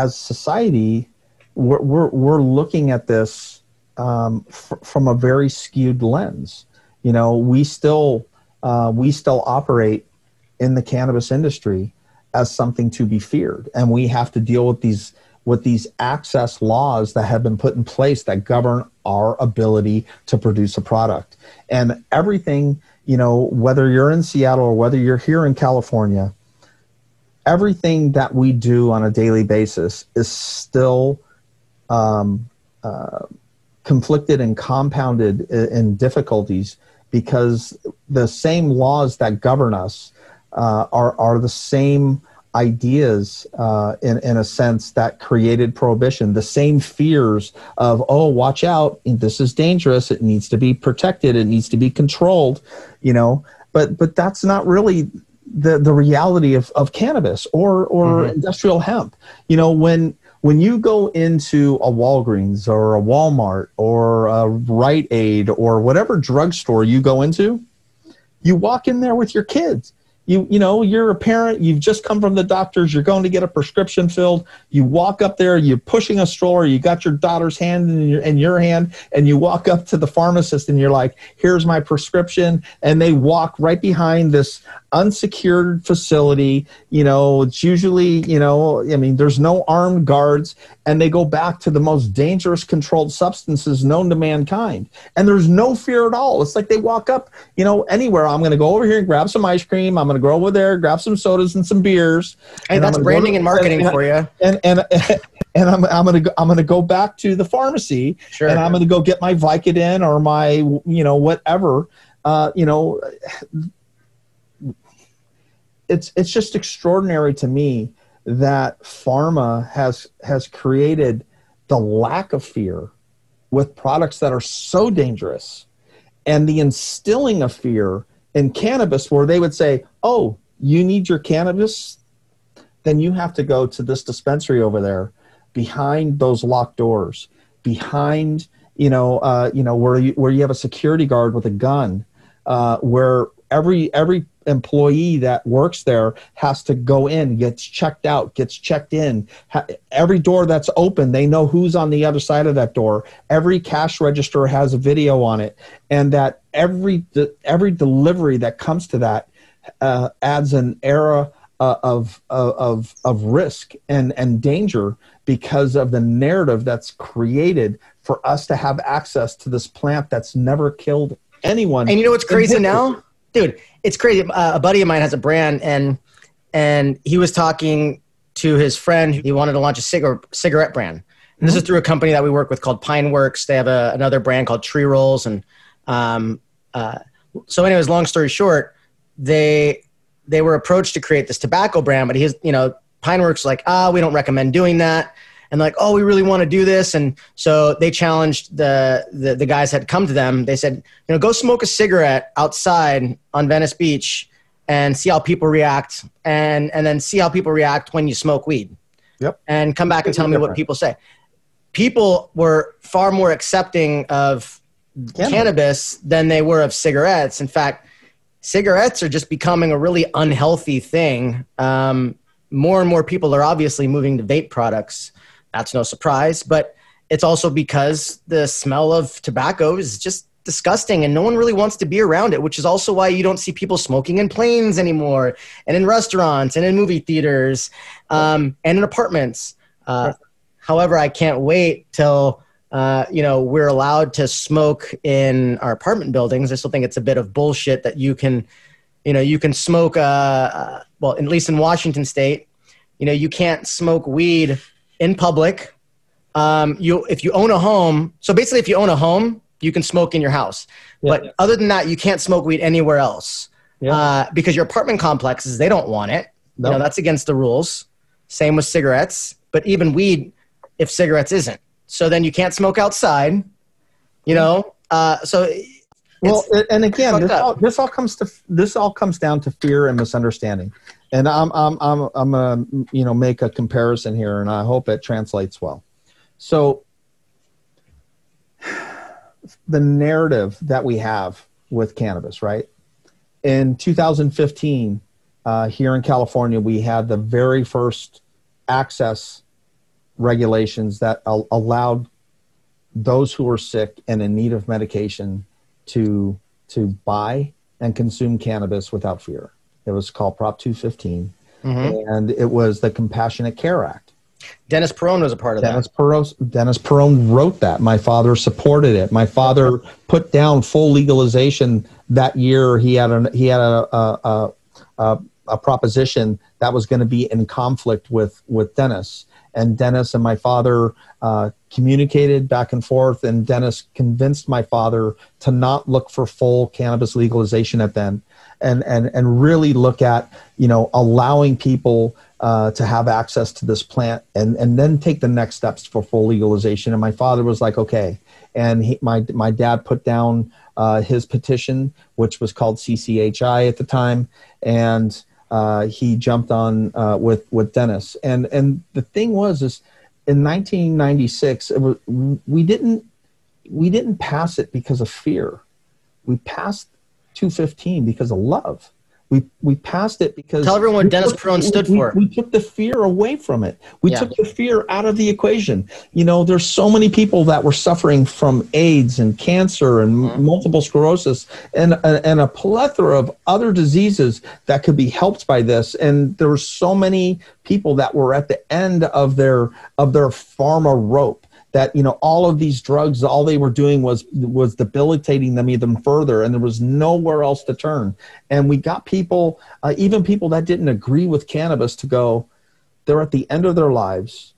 society, we're looking at this from a very skewed lens. We still operate in the cannabis industry as something to be feared, and we have to deal with these access laws that have been put in place that govern our ability to produce a product. And everything, whether you're in Seattle or whether you're here in California, everything that we do on a daily basis is still conflicted and compounded in difficulties, because the same laws that govern us are the same ideas in a sense that created prohibition. The same fears of, oh, watch out, this is dangerous, it needs to be protected, it needs to be controlled, but that's not really the reality of cannabis or industrial hemp. When you go into a Walgreens or a Walmart or a Rite Aid or whatever drugstore you go into, you walk in there with your kids. You're a parent, you've just come from the doctor's, you're going to get a prescription filled. You walk up there, you're pushing a stroller, you got your daughter's hand in your hand, and you walk up to the pharmacist and you're like, here's my prescription. And they walk right behind this unsecured facility. It's usually, there's no armed guards, and they go back to the most dangerous controlled substances known to mankind. And there's no fear at all. It's like they walk up, anywhere. I'm going to go over here and grab some ice cream. I'm going to go over there, grab some sodas and some beers. Hey, that's branding and marketing for you. And I'm gonna go back to the pharmacy, sure, and I'm gonna go get my Vicodin or my whatever. It's just extraordinary to me that pharma has created the lack of fear with products that are so dangerous, and the instilling of fear in cannabis, where they would say, oh, you need your cannabis, then you have to go to this dispensary over there behind those locked doors, behind, where you have a security guard with a gun, where every employee that works there has to go in, gets checked out, gets checked in. Every door that's open, they know who's on the other side of that door. Every cash register has a video on it, and that every delivery that comes to that adds an era of risk and danger, because of the narrative that's created for us to have access to this plant that's never killed anyone. And you know what's crazy now? Dude, it's crazy. A buddy of mine has a brand, and he was talking to his friend. He wanted to launch a cigarette brand. And this is through a company that we work with called Pineworks. They have another brand called Tree Rolls. And so anyways, long story short, they were approached to create this tobacco brand, but Pineworks like, we don't recommend doing that. And like, oh, we really want to do this. And so they challenged the guys that had come to them. They said, go smoke a cigarette outside on Venice Beach and see how people react. And then see how people react when you smoke weed. Yep. And come back and tell me what people say. People were far more accepting of cannabis than they were of cigarettes. In fact, cigarettes are just becoming a really unhealthy thing. More and more people are obviously moving to vape products. That's no surprise, but it's also because the smell of tobacco is just disgusting and no one really wants to be around it, which is also why you don't see people smoking in planes anymore, and in restaurants and in movie theaters, and in apartments. However, I can't wait till we're allowed to smoke in our apartment buildings. I still think it's a bit of bullshit that you can smoke, well, at least in Washington state, you can't smoke weed in public. If you own a home, so basically if you own a home, you can smoke in your house. Yeah. But other than that, you can't smoke weed anywhere else. Yeah. Because your apartment complexes, they don't want it. Nope. That's against the rules. Same with cigarettes, but even weed, if cigarettes isn't. So then you can't smoke outside, so. Well, and again, this all comes down to fear and misunderstanding. And I'm gonna, make a comparison here, and I hope it translates well. So the narrative that we have with cannabis, right? In 2015, here in California, we had the very first access regulations that allowed those who were sick and in need of medication to buy and consume cannabis without fear. It was called Prop 215, and it was the Compassionate Care Act. Dennis Perone was a part of that. Dennis Perone wrote that. My father supported it. My father put down full legalization that year. He had a proposition that was going to be in conflict with Dennis. And Dennis and my father communicated back and forth, and Dennis convinced my father to not look for full cannabis legalization at then, and really look at allowing people to have access to this plant, and then take the next steps for full legalization. And my father was like, okay. And my dad put down his petition, which was called CCHI at the time, and he jumped on with Dennis. And the thing was in 1996, we didn't pass it because of fear. We passed 215 because of love. We passed it because... Tell everyone what Dennis Perone stood for. We took the fear away from it. We took the fear out of the equation. There's so many people that were suffering from AIDS and cancer and multiple sclerosis and a plethora of other diseases that could be helped by this. And there were so many people that were at the end of their pharma rope. That all of these drugs, all they were doing was debilitating them even further, and there was nowhere else to turn. And we got people, even people that didn't agree with cannabis, to go, they're at the end of their lives.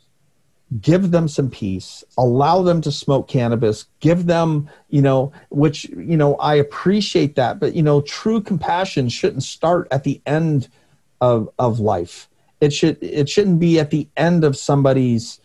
Give them some peace. Allow them to smoke cannabis. Give them, which I appreciate that, but true compassion shouldn't start at the end of life. It shouldn't be at the end of somebody's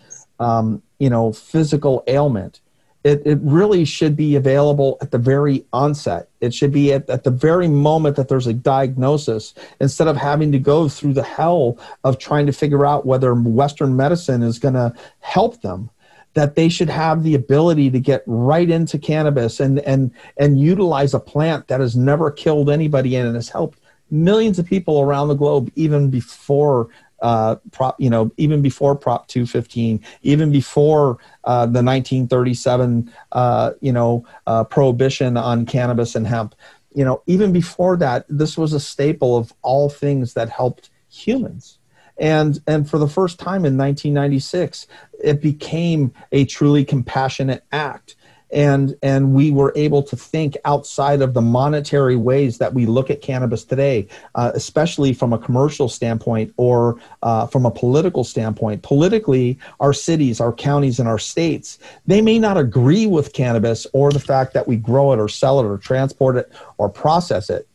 physical ailment. It really should be available at the very onset. It should be at the very moment that there's a diagnosis, instead of having to go through the hell of trying to figure out whether Western medicine is going to help them. That they should have the ability to get right into cannabis and utilize a plant that has never killed anybody and has helped millions of people around the globe, even before Prop 215, even before the 1937 prohibition on cannabis and hemp. Even before that, this was a staple of all things that helped humans. And for the first time in 1996, it became a truly compassionate act. And we were able to think outside of the monetary ways that we look at cannabis today, especially from a commercial standpoint or from a political standpoint. Politically, our cities, our counties, and our states, they may not agree with cannabis or the fact that we grow it or sell it or transport it or process it.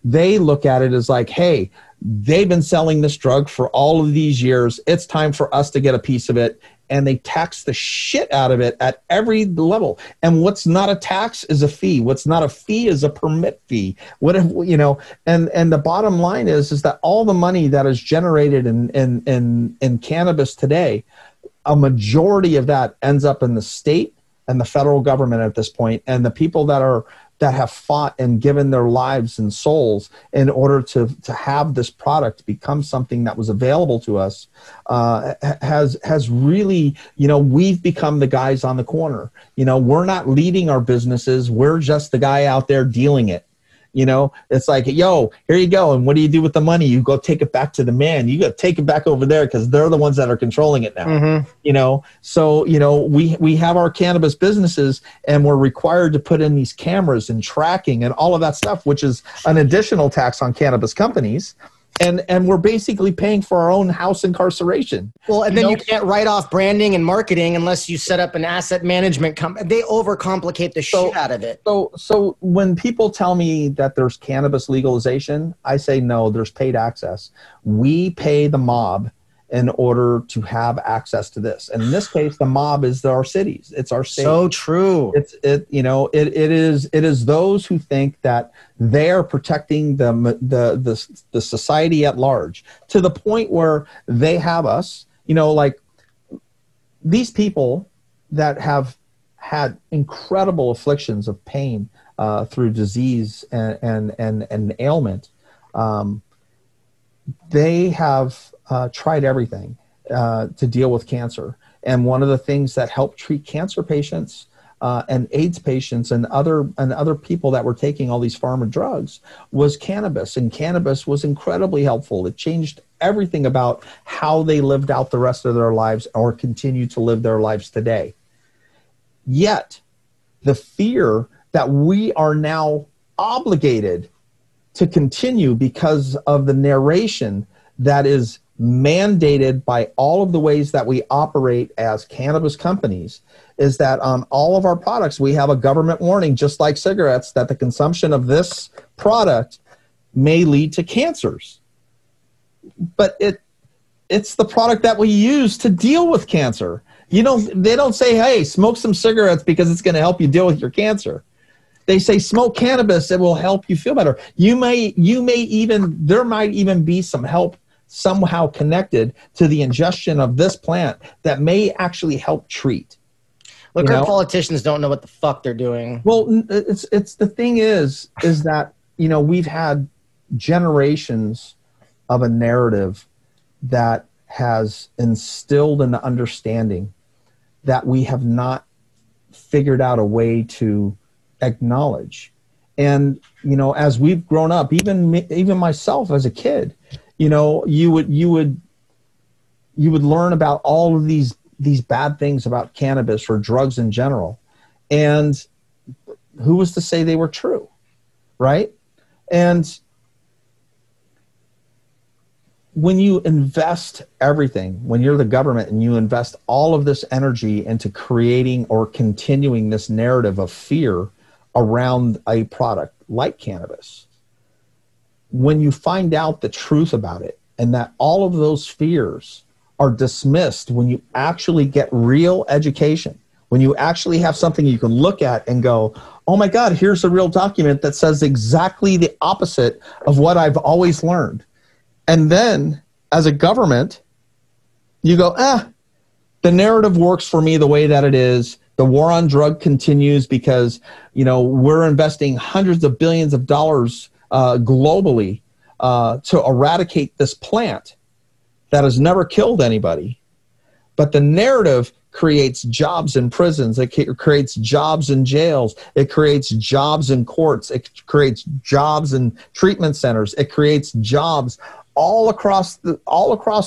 They look at it as like, hey, they've been selling this drug for all of these years. It's time for us to get a piece of it. And they tax the shit out of it at every level. And what's not a tax is a fee. What's not a fee is a permit fee. And the bottom line is that all the money that is generated in cannabis today, a majority of that ends up in the state and the federal government at this point, and the people that have fought and given their lives and souls in order to have this product become something that was available to us, has really, we've become the guys on the corner. We're not leading our businesses. We're just the guy out there dealing it. You know, it's like, yo, here you go. And what do you do with the money? You go take it back to the man. You got to take it back over there because they're the ones that are controlling it now. Mm-hmm. You know, so, you know, we have our cannabis businesses and we're required to put in these cameras and tracking and all of that stuff, which is an additional tax on cannabis companies. And we're basically paying for our own house incarceration. Well, and then you can't write off branding and marketing unless you set up an asset management company. They overcomplicate the shit out of it. So when people tell me that there's cannabis legalization, I say no, there's paid access. We pay the mob in order to have access to this. And in this case, the mob is our cities. It's our state. So true. It is those who think that they're protecting the society at large to the point where they have us, you know, like these people that have had incredible afflictions of pain through disease and ailment. They have tried everything to deal with cancer. And one of the things that helped treat cancer patients and AIDS patients and other people that were taking all these pharma drugs was cannabis. And cannabis was incredibly helpful. It changed everything about how they lived out the rest of their lives or continue to live their lives today. Yet, the fear that we are now obligated to continue because of the narration that is mandated by all of the ways that we operate as cannabis companies is that on all of our products, we have a government warning, just like cigarettes, that the consumption of this product may lead to cancers. But it's the product that we use to deal with cancer. You know, they don't say, hey, smoke some cigarettes because it's going to help you deal with your cancer. They say smoke cannabis, it will help you feel better. There might even be some help somehow connected to the ingestion of this plant that may actually help treat. Look, our politicians don't know what the fuck they're doing. Well, it's the thing is that, you know, we've had generations of a narrative that has instilled an understanding that we have not figured out a way to acknowledge. And, you know, as we've grown up, even myself as a kid, you know, you would learn about all of these bad things about cannabis or drugs in general. And who was to say they were true, right? And when you invest everything, when you're the government and you invest all of this energy into creating or continuing this narrative of fear around a product like cannabis, when you find out the truth about it and that all of those fears are dismissed, when you actually get real education, when you actually have something you can look at and go, oh my God, here's a real document that says exactly the opposite of what I've always learned. And then as a government, you go, the narrative works for me the way that it is. The war on drug continues because, you know, we're investing hundreds of billions of dollars globally to eradicate this plant that has never killed anybody. But the narrative creates jobs in prisons. It creates jobs in jails. It creates jobs in courts. It creates jobs in treatment centers. It creates jobs all across the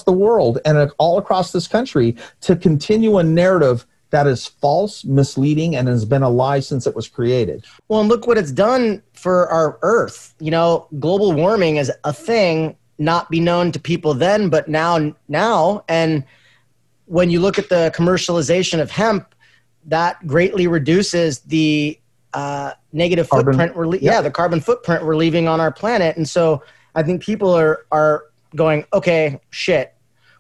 world and all across this country to continue a narrative that is false, misleading, and has been a lie since it was created. Well, and look what it's done for our Earth. You know, global warming is a thing not be known to people then, but now. And when you look at the commercialization of hemp, that greatly reduces the negative footprint. The carbon footprint we're leaving on our planet. And so I think people are going, okay, shit,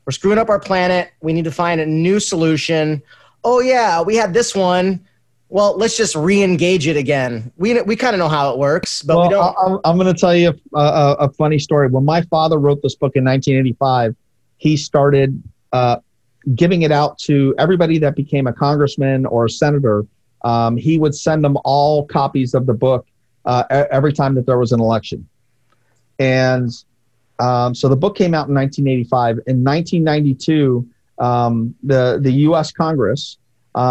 we're screwing up our planet. We need to find a new solution. Oh yeah, we had this one. Well, let's just re-engage it again. We kind of know how it works, but we don't. I'm going to tell you a funny story. When my father wrote this book in 1985, he started giving it out to everybody that became a congressman or a senator. He would send them all copies of the book every time that there was an election. And so the book came out in 1985. In 1992, the U.S. Congress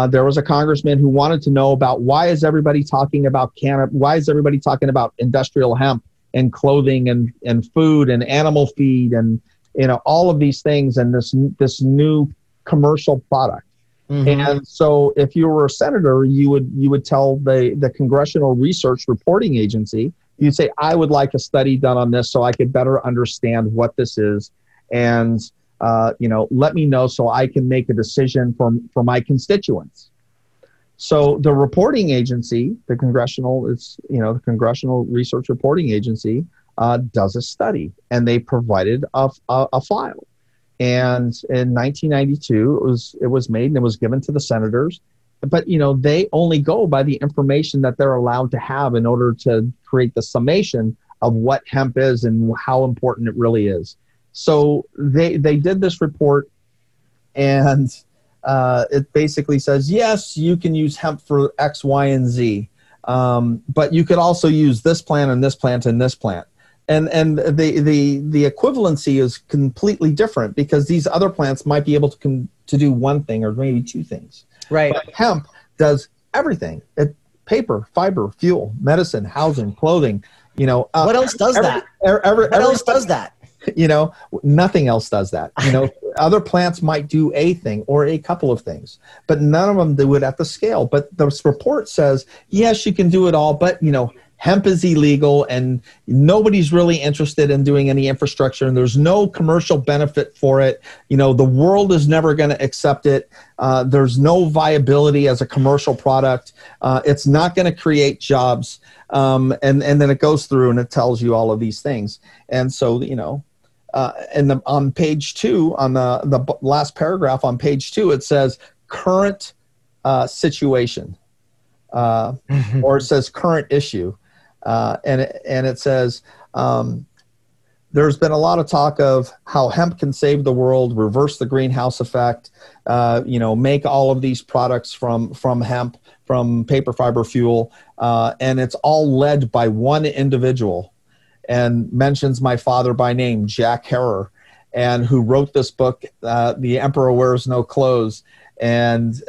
There was a congressman who wanted to know about why is everybody talking about cannabis? Why is everybody talking about industrial hemp and clothing and food and animal feed and all of these things and this new commercial product. Mm-hmm. And so if you were a senator, you would tell the Congressional Research Reporting Agency, you'd say, I would like a study done on this so I could better understand what this is. And, let me know so I can make a decision for my constituents. So the reporting agency, the Congressional Research Reporting Agency, does a study, and they provided a file. And in 1992, it was made and it was given to the senators. But, they only go by the information that they're allowed to have in order to create the summation of what hemp is and how important it really is. So they did this report, and it basically says, yes, you can use hemp for X, Y, and Z. But you could also use this plant and this plant and this plant. And the equivalency is completely different because these other plants might be able to do one thing or maybe two things. Right. But hemp does everything. Paper, fiber, fuel, medicine, housing, clothing. What else does that? What else does that? Nothing else does that. Other plants might do a thing or a couple of things, but none of them do it at the scale. But this report says, yes, you can do it all, but hemp is illegal and nobody's really interested in doing any infrastructure and there's no commercial benefit for it. The world is never going to accept it. There's no viability as a commercial product. It's not going to create jobs. And then it goes through and it tells you all of these things. And so, on page 2, on the last paragraph on page 2, it says current situation, or it says current issue. And it says, there's been a lot of talk of how hemp can save the world, reverse the greenhouse effect, make all of these products from hemp, from paper fiber fuel. And it's all led by one individual, and mentions my father by name, Jack Herer, and who wrote this book, The Emperor Wears No Clothes. And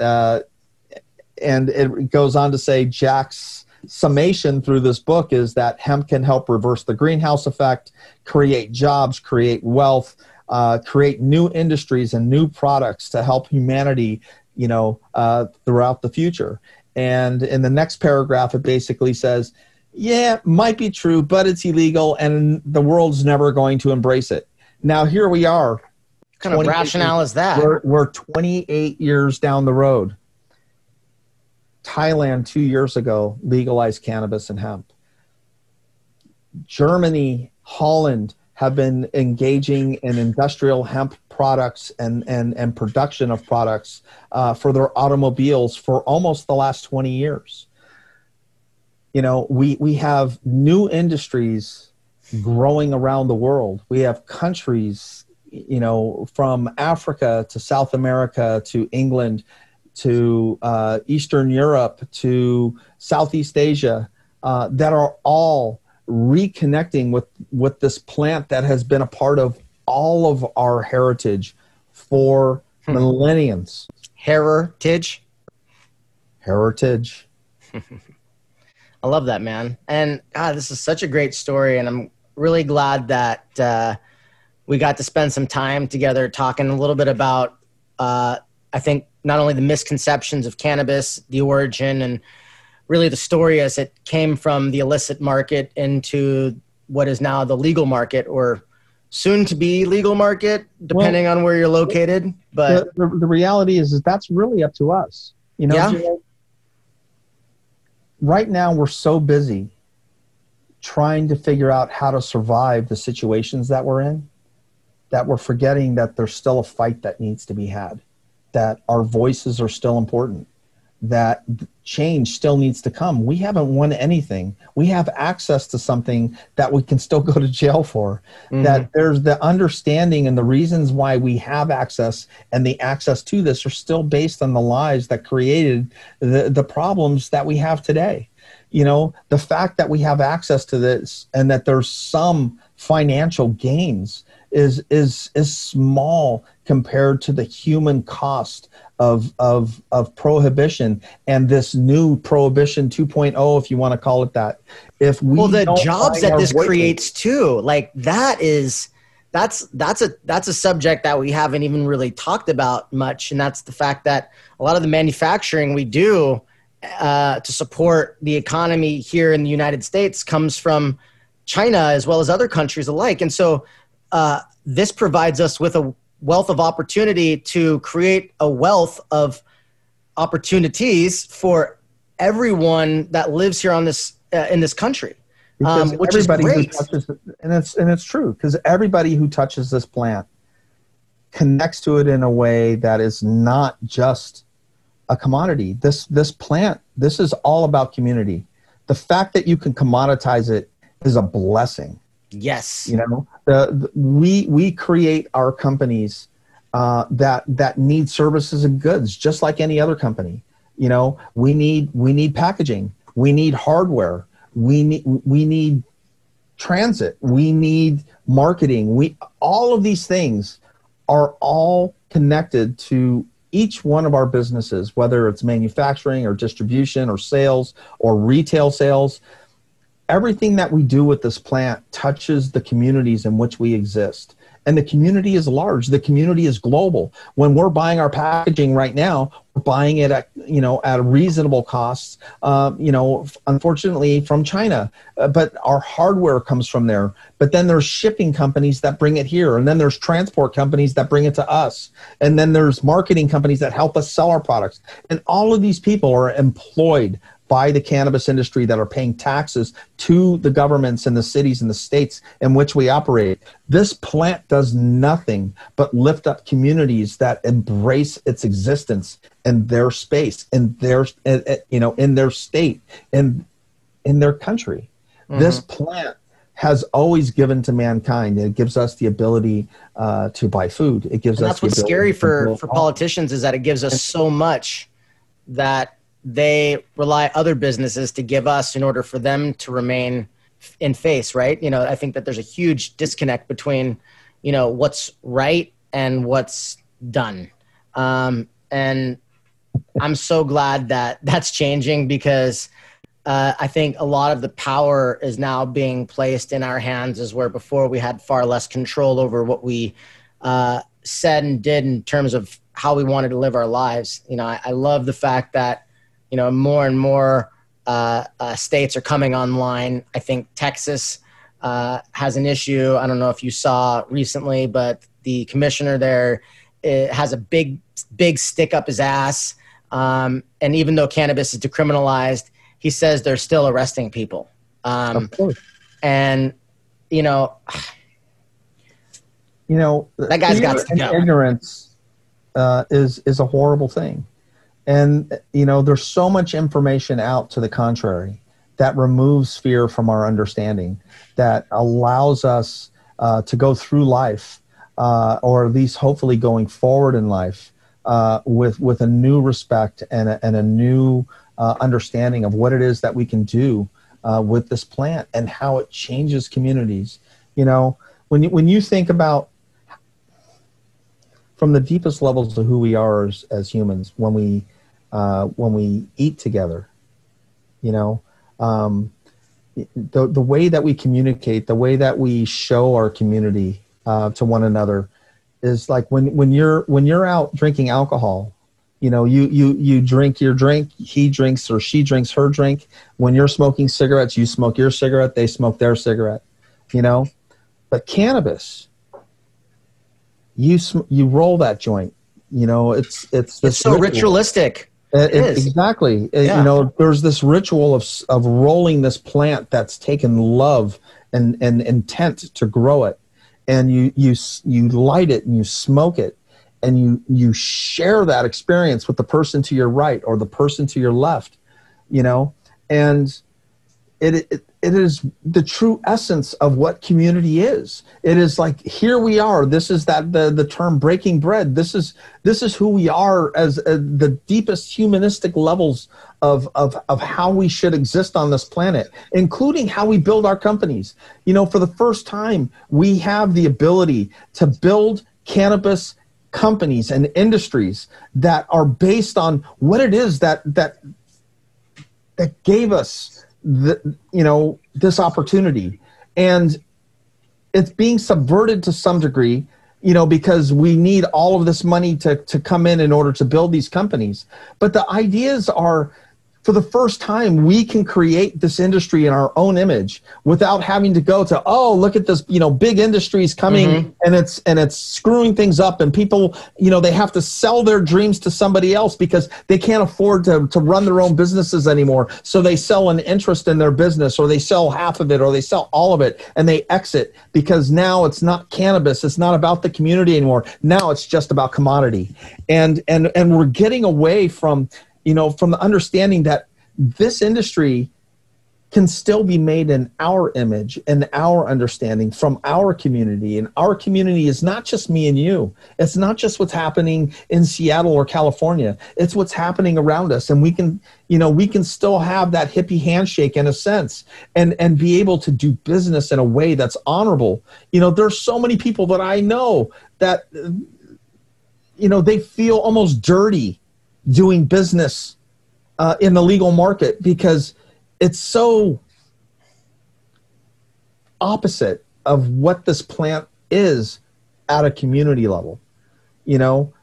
it goes on to say Jack's summation through this book is that hemp can help reverse the greenhouse effect, create jobs, create wealth, create new industries and new products to help humanity, throughout the future. And in the next paragraph, it basically says, yeah, might be true, but it's illegal and the world's never going to embrace it. Now, here we are. What kind of rationale is that? We're 28 years down the road. Thailand 2 years ago legalized cannabis and hemp. Germany, Holland have been engaging in industrial hemp products and production of products for their automobiles for almost the last 20 years. We have new industries growing around the world. We have countries, from Africa to South America to England to Eastern Europe to Southeast Asia that are all reconnecting with this plant that has been a part of all of our heritage for millenniums. Heritage. I love that, man. And God, this is such a great story. And I'm really glad that we got to spend some time together talking a little bit about, I think, not only the misconceptions of cannabis, the origin, and really the story as it came from the illicit market into what is now the legal market, or soon to be legal market, depending on where you're located. But the reality is that's really up to us. Right now we're so busy trying to figure out how to survive the situations that we're in that we're forgetting that there's still a fight that needs to be had, that our voices are still important, that change still needs to come. We haven't won anything. We have access to something that we can still go to jail for. Mm-hmm. That there's the understanding and the reasons why we have access, and the access to this are still based on the lies that created the problems that we have today. The fact that we have access to this and that there's some financial gains is small compared to the human cost of prohibition and this new Prohibition 2.0, if you want to call it that. If we well, the don't jobs find that our this voices- creates too, like that's a subject that we haven't even really talked about much, and that's the fact that a lot of the manufacturing we do to support the economy here in the United States comes from China as well as other countries alike. And so this provides us with a wealth of opportunity to create a wealth of opportunities for everyone that lives here on this in this country, which is great. And it's true, because everybody who touches this plant connects to it in a way that is not just a commodity. This plant, this is all about community. The fact that you can commoditize it is a blessing. Yes. You know, we create our companies that need services and goods just like any other company. You know, we need packaging, we need hardware, we need transit, we need marketing. All of these things are all connected to each one of our businesses, whether it's manufacturing or distribution or sales or retail sales. Everything that we do with this plant touches the communities in which we exist. And the community is large. The community is global. When we're buying our packaging right now, we're buying it at reasonable costs, unfortunately from China. But our hardware comes from there. But then there's shipping companies that bring it here. And then there's transport companies that bring it to us. And then there's marketing companies that help us sell our products. And all of these people are employed by the cannabis industry that are paying taxes to the governments and the cities and the states in which we operate. This plant does nothing but lift up communities that embrace its existence in their space, in their, in their state, in their country. Mm-hmm. This plant has always given to mankind. It gives us the ability to buy food. It gives us. That's what's scary for politicians, is that it gives us so much that they rely other businesses to give us in order for them to remain in face, right? You know, I think that there's a huge disconnect between, what's right and what's done. And I'm so glad that that's changing, because I think a lot of the power is now being placed in our hands, as where before we had far less control over what we said and did in terms of how we wanted to live our lives. I love the fact that more and more states are coming online. I think Texas has an issue. I don't know if you saw recently, but the commissioner there has a big stick up his ass. And even though cannabis is decriminalized, he says they're still arresting people. Of course. And, that guy's got to go. Ignorance is a horrible thing. And, there's so much information out to the contrary that removes fear from our understanding, that allows us to go through life, or at least hopefully going forward in life with a new respect and a new understanding of what it is that we can do with this plant and how it changes communities. When you think about from the deepest levels of who we are as humans, when we eat together, the way that we communicate, the way that we show our community to one another is like when you're out drinking alcohol, you drink your drink, he drinks or she drinks her drink. When you're smoking cigarettes, you smoke your cigarette, they smoke their cigarette, But cannabis, you roll that joint, it's so ritualistic. It is. Exactly. Yeah. There's this ritual of rolling this plant that's taken love and intent to grow it. And you light it and you smoke it, and you share that experience with the person to your right or the person to your left, and it is the true essence of what community is. It is like, here we are. This is the term breaking bread. This is who we are as the deepest humanistic levels of how we should exist on this planet, including how we build our companies. For the first time, we have the ability to build cannabis companies and industries that are based on what it is that gave us this opportunity. And it's being subverted to some degree, because we need all of this money to come in order to build these companies. But the ideas are, for the first time, we can create this industry in our own image without having to go to, look at this, big industries coming and it's screwing things up, and people, they have to sell their dreams to somebody else because they can't afford to run their own businesses anymore. So they sell an interest in their business, or they sell half of it, or they sell all of it, and they exit because now it's not cannabis. It's not about the community anymore. Now it's just about commodity. And we're getting away from the understanding that this industry can still be made in our image and our understanding from our community. And our community is not just me and you. It's not just what's happening in Seattle or California. It's what's happening around us. And we can still have that hippie handshake in a sense and be able to do business in a way that's honorable. There's so many people that I know that, they feel almost dirty doing business in the legal market because it's so opposite of what this plant is at a community level.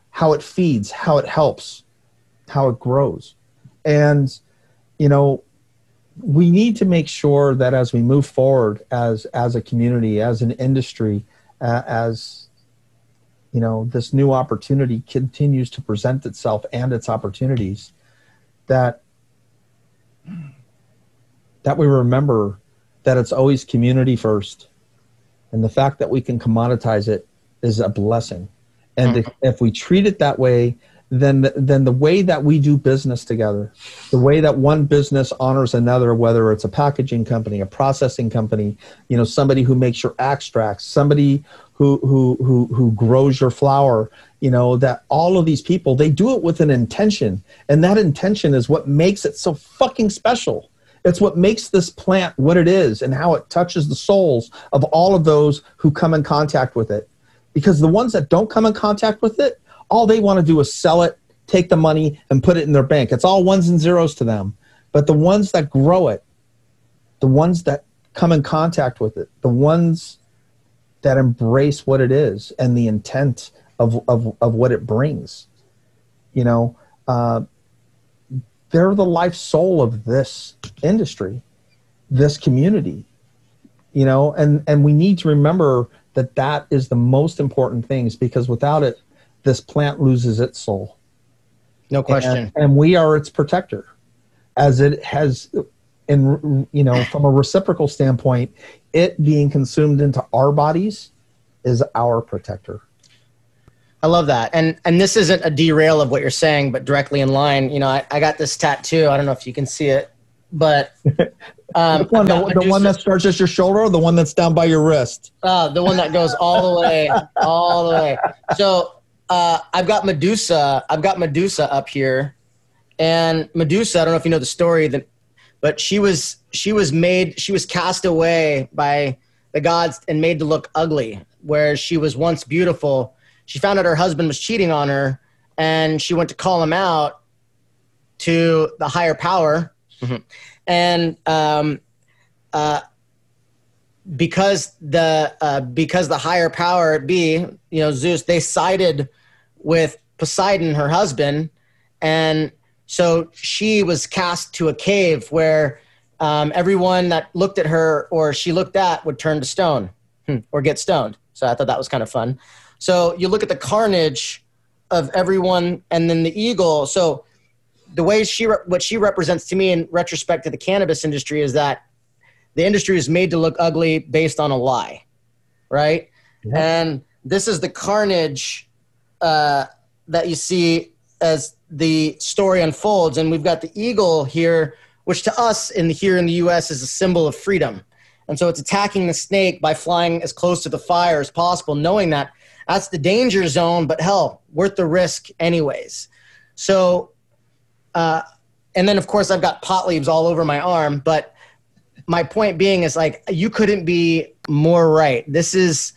How it feeds, how it helps, how it grows. And, we need to make sure that as we move forward as a community, as an industry, this new opportunity continues to present itself and its opportunities, that we remember that it's always community first. And the fact that we can commoditize it is a blessing. And if we treat it that way, then the way that we do business together, the way that one business honors another, whether it's a packaging company, a processing company, somebody who makes your extracts, somebody who grows your flower, that all of these people, they do it with an intention. And that intention is what makes it so fucking special. It's what makes this plant what it is and how it touches the souls of all of those who come in contact with it. Because the ones that don't come in contact with it, all they want to do is sell it, take the money, and put it in their bank. It's all ones and zeros to them. But the ones that grow it, the ones that come in contact with it, the ones that embrace what it is and the intent of what it brings, they're the life soul of this industry, this community, and we need to remember that is the most important things, because without it, this plant loses its soul. No question. And we are its protector, as it has, from a reciprocal standpoint, it being consumed into our bodies is our protector. I love that. And this isn't a derail of what you're saying, but directly in line. I got this tattoo. I don't know if you can see it, but the one that starts at your shoulder, or the one that's down by your wrist? The one that goes all the way. So I've got Medusa up here, and Medusa, I don't know if you know the story, but she was cast away by the gods and made to look ugly, where she was once beautiful. She found out her husband was cheating on her, and she went to call him out to the higher power. And because the higher power be, Zeus, they sided with Poseidon, her husband, and so she was cast to a cave where everyone that looked at her or she looked at would turn to stone or get stoned. So I thought that was kind of fun. So you look at the carnage of everyone, and then the eagle. So the way what she represents to me in retrospect to the cannabis industry is that the industry is made to look ugly based on a lie, right? Yeah. And this is the carnage that you see as the story unfolds. And we've got the eagle here which to us here in the US is a symbol of freedom. And so it's attacking the snake by flying as close to the fire as possible, knowing that that's the danger zone, but hell, worth the risk anyways. So, and then of course I've got pot leaves all over my arm, but my point being is like, you couldn't be more right. This is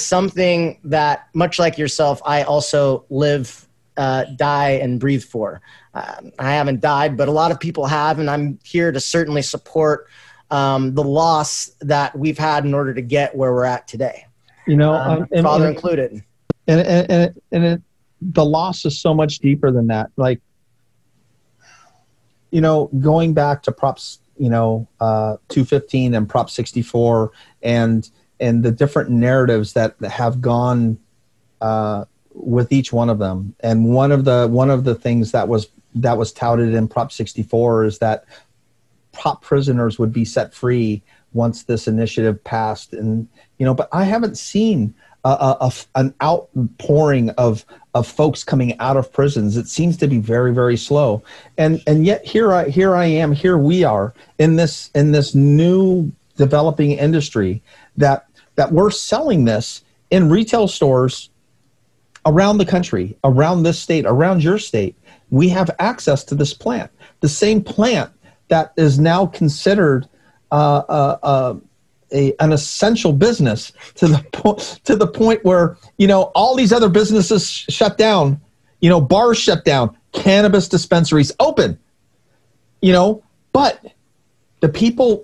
something that, much like yourself, I also live, die, and breathe for. I haven't died, but a lot of people have, and I'm here to certainly support the loss that we've had in order to get where we're at today. Father included. And the loss is so much deeper than that. Like, going back to Props, 215 and Prop 64 and the different narratives that have gone with each one of them. And one of the things that was touted in Prop 64 is that prop prisoners would be set free once this initiative passed. And but I haven't seen an outpouring of folks coming out of prisons. It seems to be very, very slow. And yet here we are in this new developing industry that we're selling this in retail stores around the country, around this state, around your state. We have access to this plant, the same plant that is now considered an essential business to the point where all these other businesses shut down, bars shut down, cannabis dispensaries open, but the people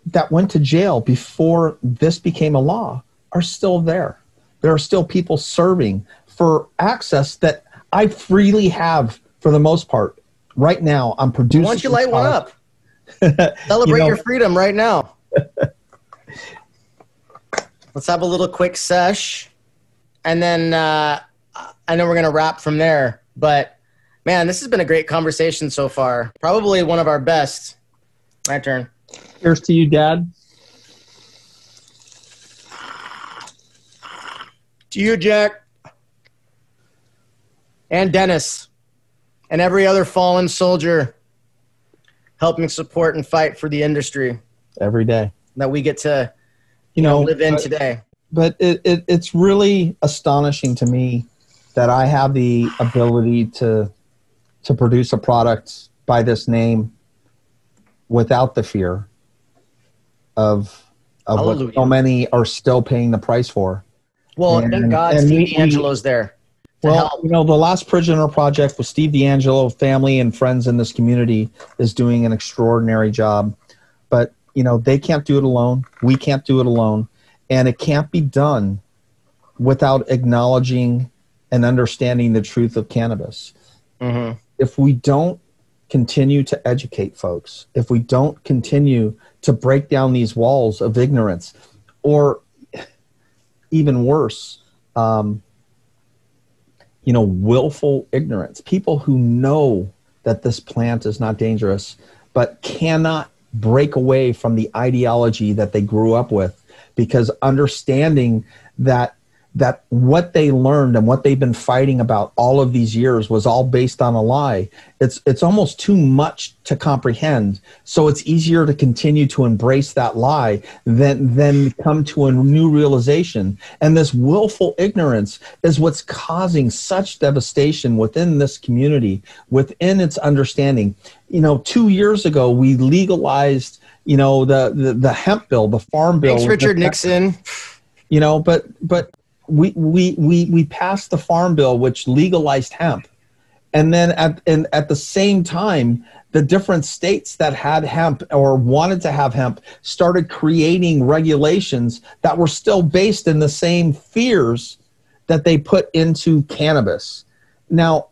that went to jail before this became a law are still there. There are still people serving for access that I freely have for the most part. Right now, I'm producing. Why don't you light one up? Celebrate your freedom right now. Let's have a little quick sesh, and then I know we're going to wrap from there. But, man, this has been a great conversation so far. Probably one of our best. My turn. Cheers to you, Dad. To you, Jack. And Dennis. And every other fallen soldier helping support and fight for the industry. Every day. That we get to live in today. But it's really astonishing to me that I have the ability to produce a product by this name without the fear of what so many are still paying the price for. Well, thank God Steve D'Angelo's there. Well, the Last Prisoner Project with Steve D'Angelo, family and friends in this community is doing an extraordinary job. But, they can't do it alone. We can't do it alone. And it can't be done without acknowledging and understanding the truth of cannabis. Mm-hmm. If we don't continue to educate folks, if we don't continue to break down these walls of ignorance, or even worse, willful ignorance, people who know that this plant is not dangerous, but cannot break away from the ideology that they grew up with, because understanding that what they learned and what they've been fighting about all of these years was all based on a lie. It's almost too much to comprehend. So it's easier to continue to embrace that lie than come to a new realization. And this willful ignorance is what's causing such devastation within this community, within its understanding. 2 years ago, we legalized, the hemp bill, the farm bill. Thanks, Richard Nixon. But we passed the farm bill, which legalized hemp. And then at the same time, the different states that had hemp or wanted to have hemp started creating regulations that were still based in the same fears that they put into cannabis. Now,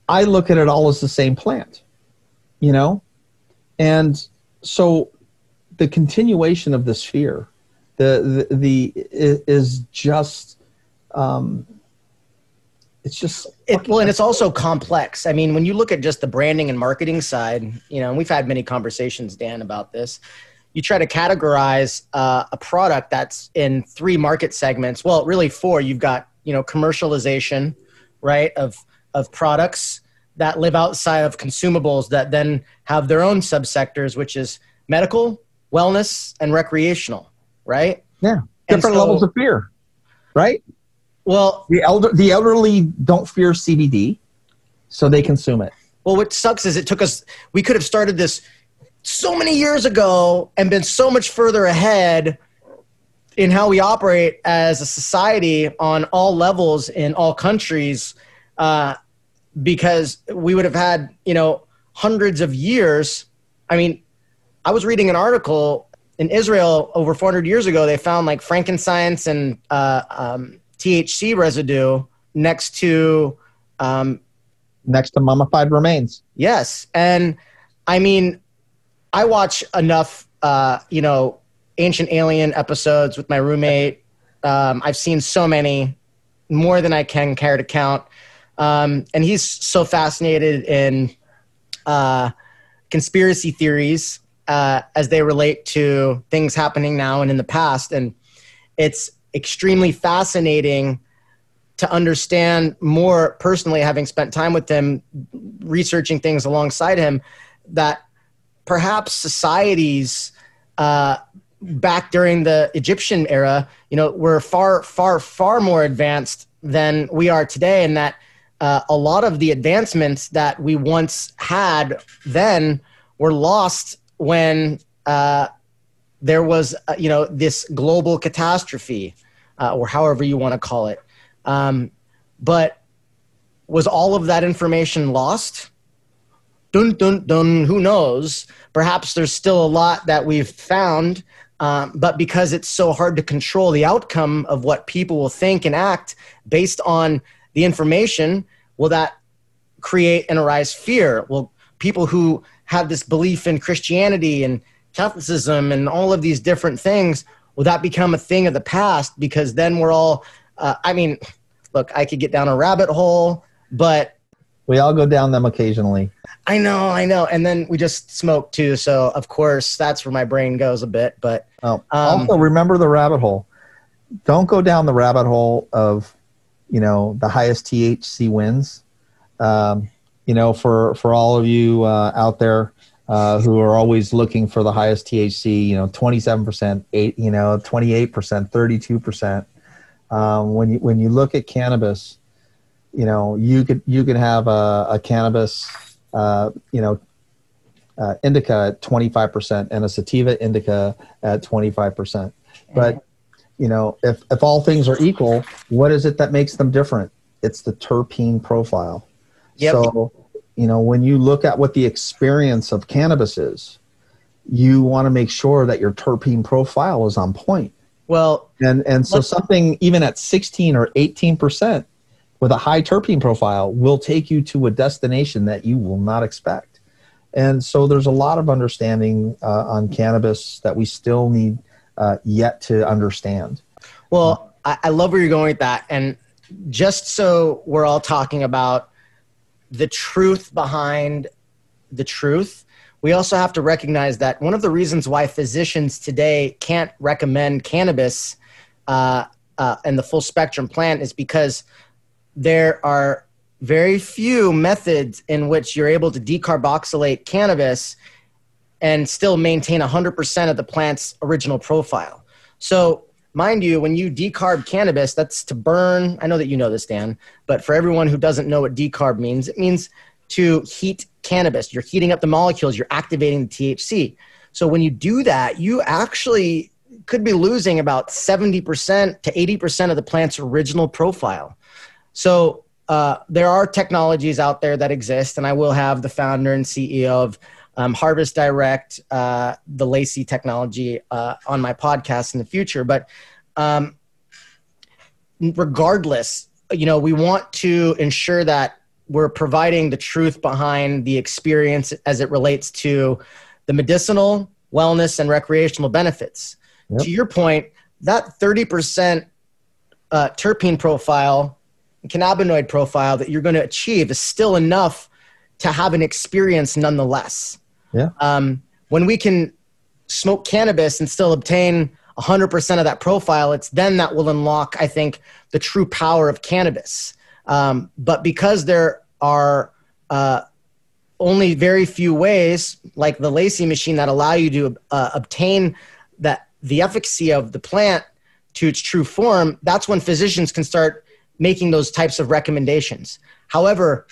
I look at it all as the same plant, and so the continuation of this fear, is just it's just and it's also complex. I mean, when you look at just the branding and marketing side, and we've had many conversations, Dan, about this. You try to categorize a product that's in 3 market segments. Well, really 4. You've got commercialization, right, of products that live outside of consumables that then have their own subsectors, which is medical, wellness, and recreational, right? Yeah. Different levels of fear, right? Well, the elderly don't fear CBD, so they consume it. Well, what sucks is we could have started this so many years ago and been so much further ahead in how we operate as a society on all levels in all countries, because we would have had, hundreds of years. I mean, I was reading an article in Israel over 400 years ago. They found like frankincense and THC residue next to mummified remains. Yes. And I mean, I watch enough, Ancient Alien episodes with my roommate. I've seen so many, more than I can care to count. And he's so fascinated in conspiracy theories as they relate to things happening now and in the past. And it's extremely fascinating to understand more personally, having spent time with him, researching things alongside him, that perhaps societies back during the Egyptian era, were far, far, far more advanced than we are today. And that a lot of the advancements that we once had then were lost when there was, this global catastrophe, or however you want to call it. But was all of that information lost? Dun, dun, dun, who knows? Perhaps there's still a lot that we've found, but because it's so hard to control the outcome of what people will think and act based on the information, will that create and arise fear? Will people who have this belief in Christianity and Catholicism and all of these different things, will that become a thing of the past? Because then we're all, look, I could get down a rabbit hole, but we all go down them occasionally. I know. And then we just smoke too. So of course that's where my brain goes a bit, but also remember the rabbit hole. Don't go down the rabbit hole of, the highest THC wins. For all of you out there who are always looking for the highest THC, 27%, 28%, 32%. When you look at cannabis, you could have a cannabis, indica at 25% and a sativa indica at 25%. But, if all things are equal, what is it that makes them different? It's the terpene profile. Yep. So, when you look at what the experience of cannabis is, you want to make sure that your terpene profile is on point. Well, and so something even at 16 or 18% with a high terpene profile will take you to a destination that you will not expect. And so there's a lot of understanding on cannabis that we still need yet to understand. Well, I love where you're going with that. And just so we're all talking about the truth behind the truth, we also have to recognize that one of the reasons why physicians today can't recommend cannabis and the full spectrum plant is because there are very few methods in which you're able to decarboxylate cannabis and still maintain 100% of the plant's original profile. So mind you, when you decarb cannabis, that's to burn. I know that you know this, Dan, but for everyone who doesn't know what decarb means, it means to heat cannabis. You're heating up the molecules, you're activating the THC. So when you do that, you actually could be losing about 70% to 80% of the plant's original profile. So there are technologies out there that exist, and I will have the founder and CEO of Harvest Direct, the Lacey technology on my podcast in the future. But regardless, we want to ensure that we're providing the truth behind the experience as it relates to the medicinal, wellness, and recreational benefits. Yep. To your point, that 30% terpene profile, cannabinoid profile that you're going to achieve is still enough to have an experience nonetheless. Yeah. When we can smoke cannabis and still obtain 100% of that profile, it's then that will unlock, I think, the true power of cannabis. But because there are only very few ways, like the Lacey machine, that allow you to obtain the efficacy of the plant to its true form, that's when physicians can start making those types of recommendations. However,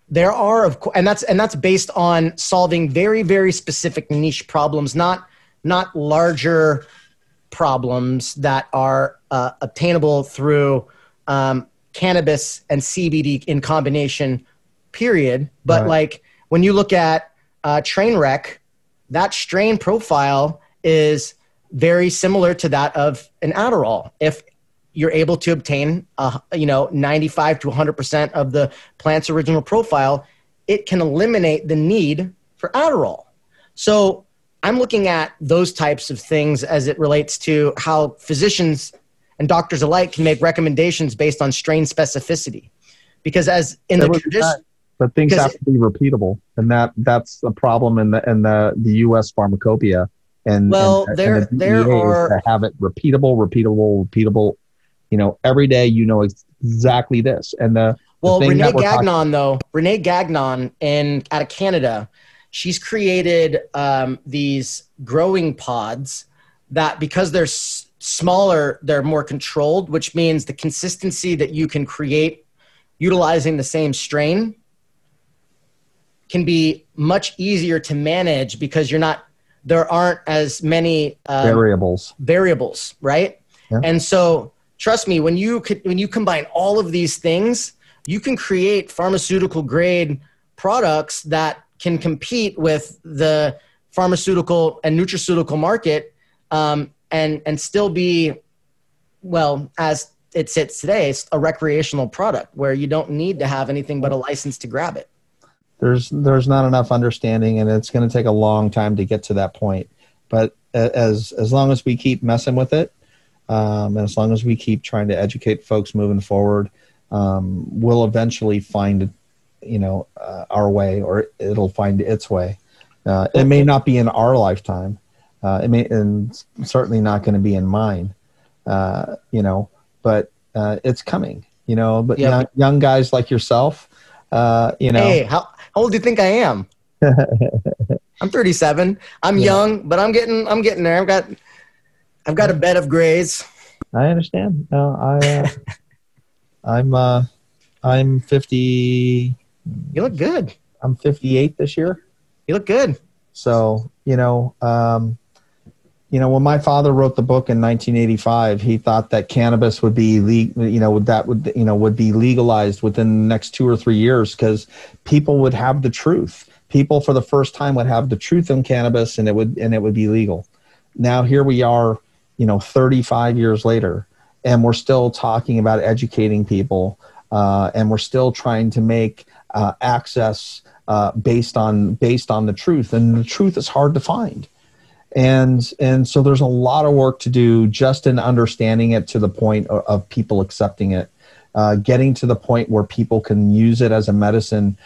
there are, and that's based on solving very, very specific niche problems, not larger problems that are obtainable through cannabis and CBD in combination, period. But Right. like when you look at Trainwreck, that strain profile is very similar to that of an Adderall. If you're able to obtain 95 to 100% of the plant's original profile, it can eliminate the need for Adderall. So I'm looking at those types of things as it relates to how physicians and doctors alike can make recommendations based on strain specificity. Because as in the tradition, but things have to be repeatable, and that's the problem in the U.S. pharmacopoeia. And there is to have it repeatable. Every day, exactly this. And Renee Gagnon out of Canada, she's created these growing pods that, because they're smaller, they're more controlled, which means the consistency that you can create utilizing the same strain can be much easier to manage because there aren't as many variables, right? Yeah. And so trust me, when you combine all of these things, you can create pharmaceutical grade products that can compete with the pharmaceutical and nutraceutical market, and still be, well, as it sits today, it's a recreational product where you don't need to have anything but a license to grab it. There's not enough understanding, and it's going to take a long time to get to that point. But as long as we keep messing with it, and as long as we keep trying to educate folks moving forward, we'll eventually find, our way, or it'll find its way. It may not be in our lifetime. It may, and certainly not going to be in mine. But it's coming. But Yep. young guys like yourself, Hey, how old do you think I am? I'm 37. I'm young, but I'm getting there. I've got a bed of grays. I understand. No, I'm 50. You look good. I'm 58 this year. You look good. So, when my father wrote the book in 1985, he thought that cannabis would be would be legalized within the next 2 or 3 years because people would have the truth. People for the first time would have the truth in cannabis, and it would be legal. Now here we are, 35 years later, and we're still talking about educating people, and we're still trying to make access based on the truth, and the truth is hard to find. And so there's a lot of work to do just in understanding it to the point of people accepting it. Getting to the point where people can use it as a medicine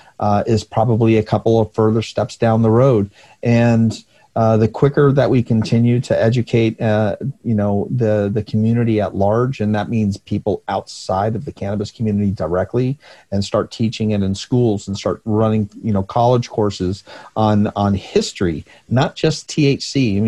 is probably a couple of further steps down the road. And the quicker that we continue to educate, the community at large, and that means people outside of the cannabis community directly, and start teaching it in schools and start running, college courses on history, not just THC.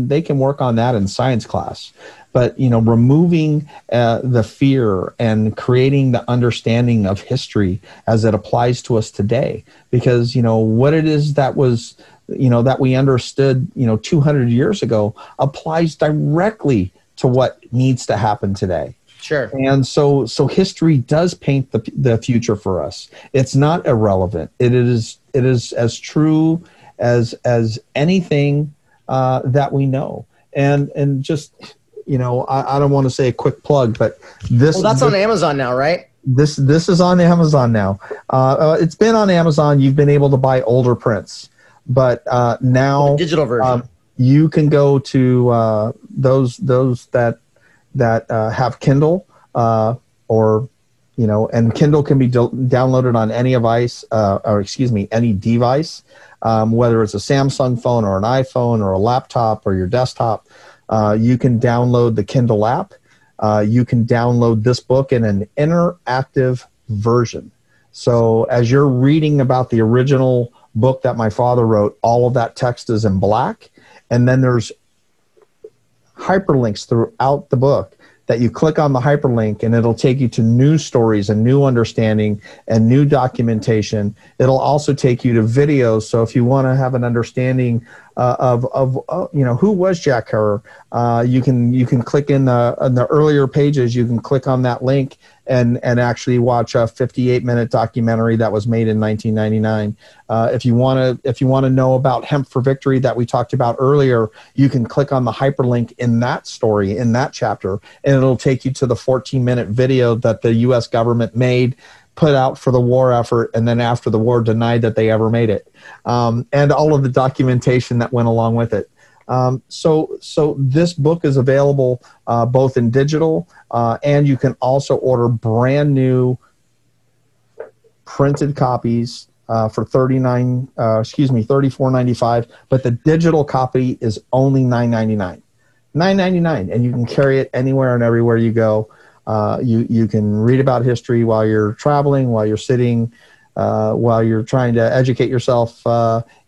They can work on that in science class. But, removing the fear and creating the understanding of history as it applies to us today, because, what it is that was, that we understood, 200 years ago applies directly to what needs to happen today. Sure. And so history does paint the future for us. It's not irrelevant. It is as true as anything that we know. And just, I don't want to say a quick plug, but that's on Amazon now, right? This is on Amazon now. It's been on Amazon. You've been able to buy older prints. But now the digital version, you can go to those that have Kindle, and Kindle can be downloaded on any any device, whether it's a Samsung phone or an iPhone or a laptop or your desktop. You can download the Kindle app. You can download this book in an interactive version. So as you're reading about the original book that my father wrote, all of that text is in black. And then there's hyperlinks throughout the book that you click on the hyperlink and it'll take you to new stories and new understanding and new documentation. It'll also take you to videos. So if you want to have an understanding of who was Jack Herer, you can click in the earlier pages. You can click on that link and actually watch a 58-minute documentary that was made in 1999. If you want to know about Hemp for Victory that we talked about earlier, you can click on the hyperlink in that story, in that chapter, and it'll take you to the 14-minute video that the U.S. government made, put out for the war effort, and then after the war denied that they ever made it, and all of the documentation that went along with it. So this book is available both in digital and you can also order brand new printed copies for $34.95, but the digital copy is only $9.99. $9.99, and you can carry it anywhere and everywhere you go. You can read about history while you're traveling, while you're sitting, while you're trying to educate yourself,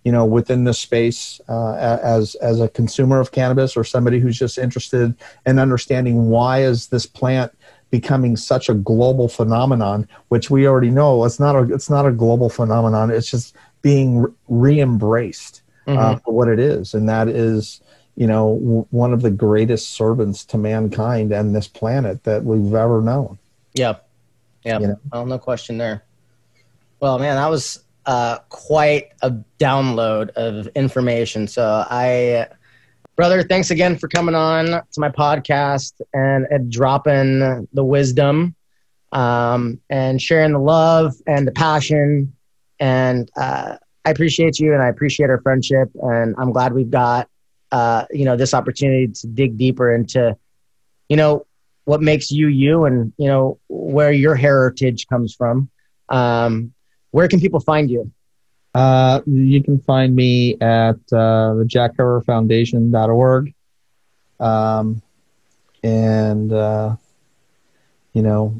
within this space as a consumer of cannabis or somebody who's just interested in understanding why is this plant becoming such a global phenomenon, which we already know it's not a global phenomenon. It's just being re-embraced for what it is, and that is one of the greatest servants to mankind and this planet that we've ever known. Yep. Oh, no question there. Well, man, that was quite a download of information. So brother, thanks again for coming on to my podcast and dropping the wisdom and sharing the love and the passion. And I appreciate you and I appreciate our friendship. And I'm glad we've got, this opportunity to dig deeper into, what makes you and, where your heritage comes from. Where can people find you? You can find me at the jackhererfoundation.org.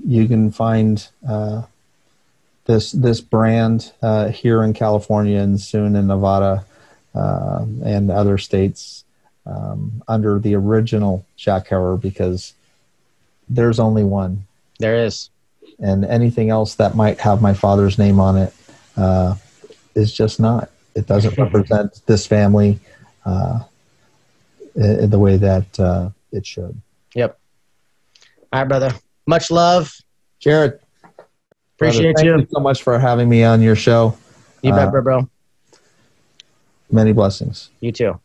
You can find this brand here in California and soon in Nevada and other states under the original Jack Herer, because there's only one. There is. And anything else that might have my father's name on it is just not. It doesn't represent this family in the way that it should. Yep. All right, brother. Much love. Jared. Appreciate brother, thank you so much for having me on your show. You bet, bro. Many blessings. You too.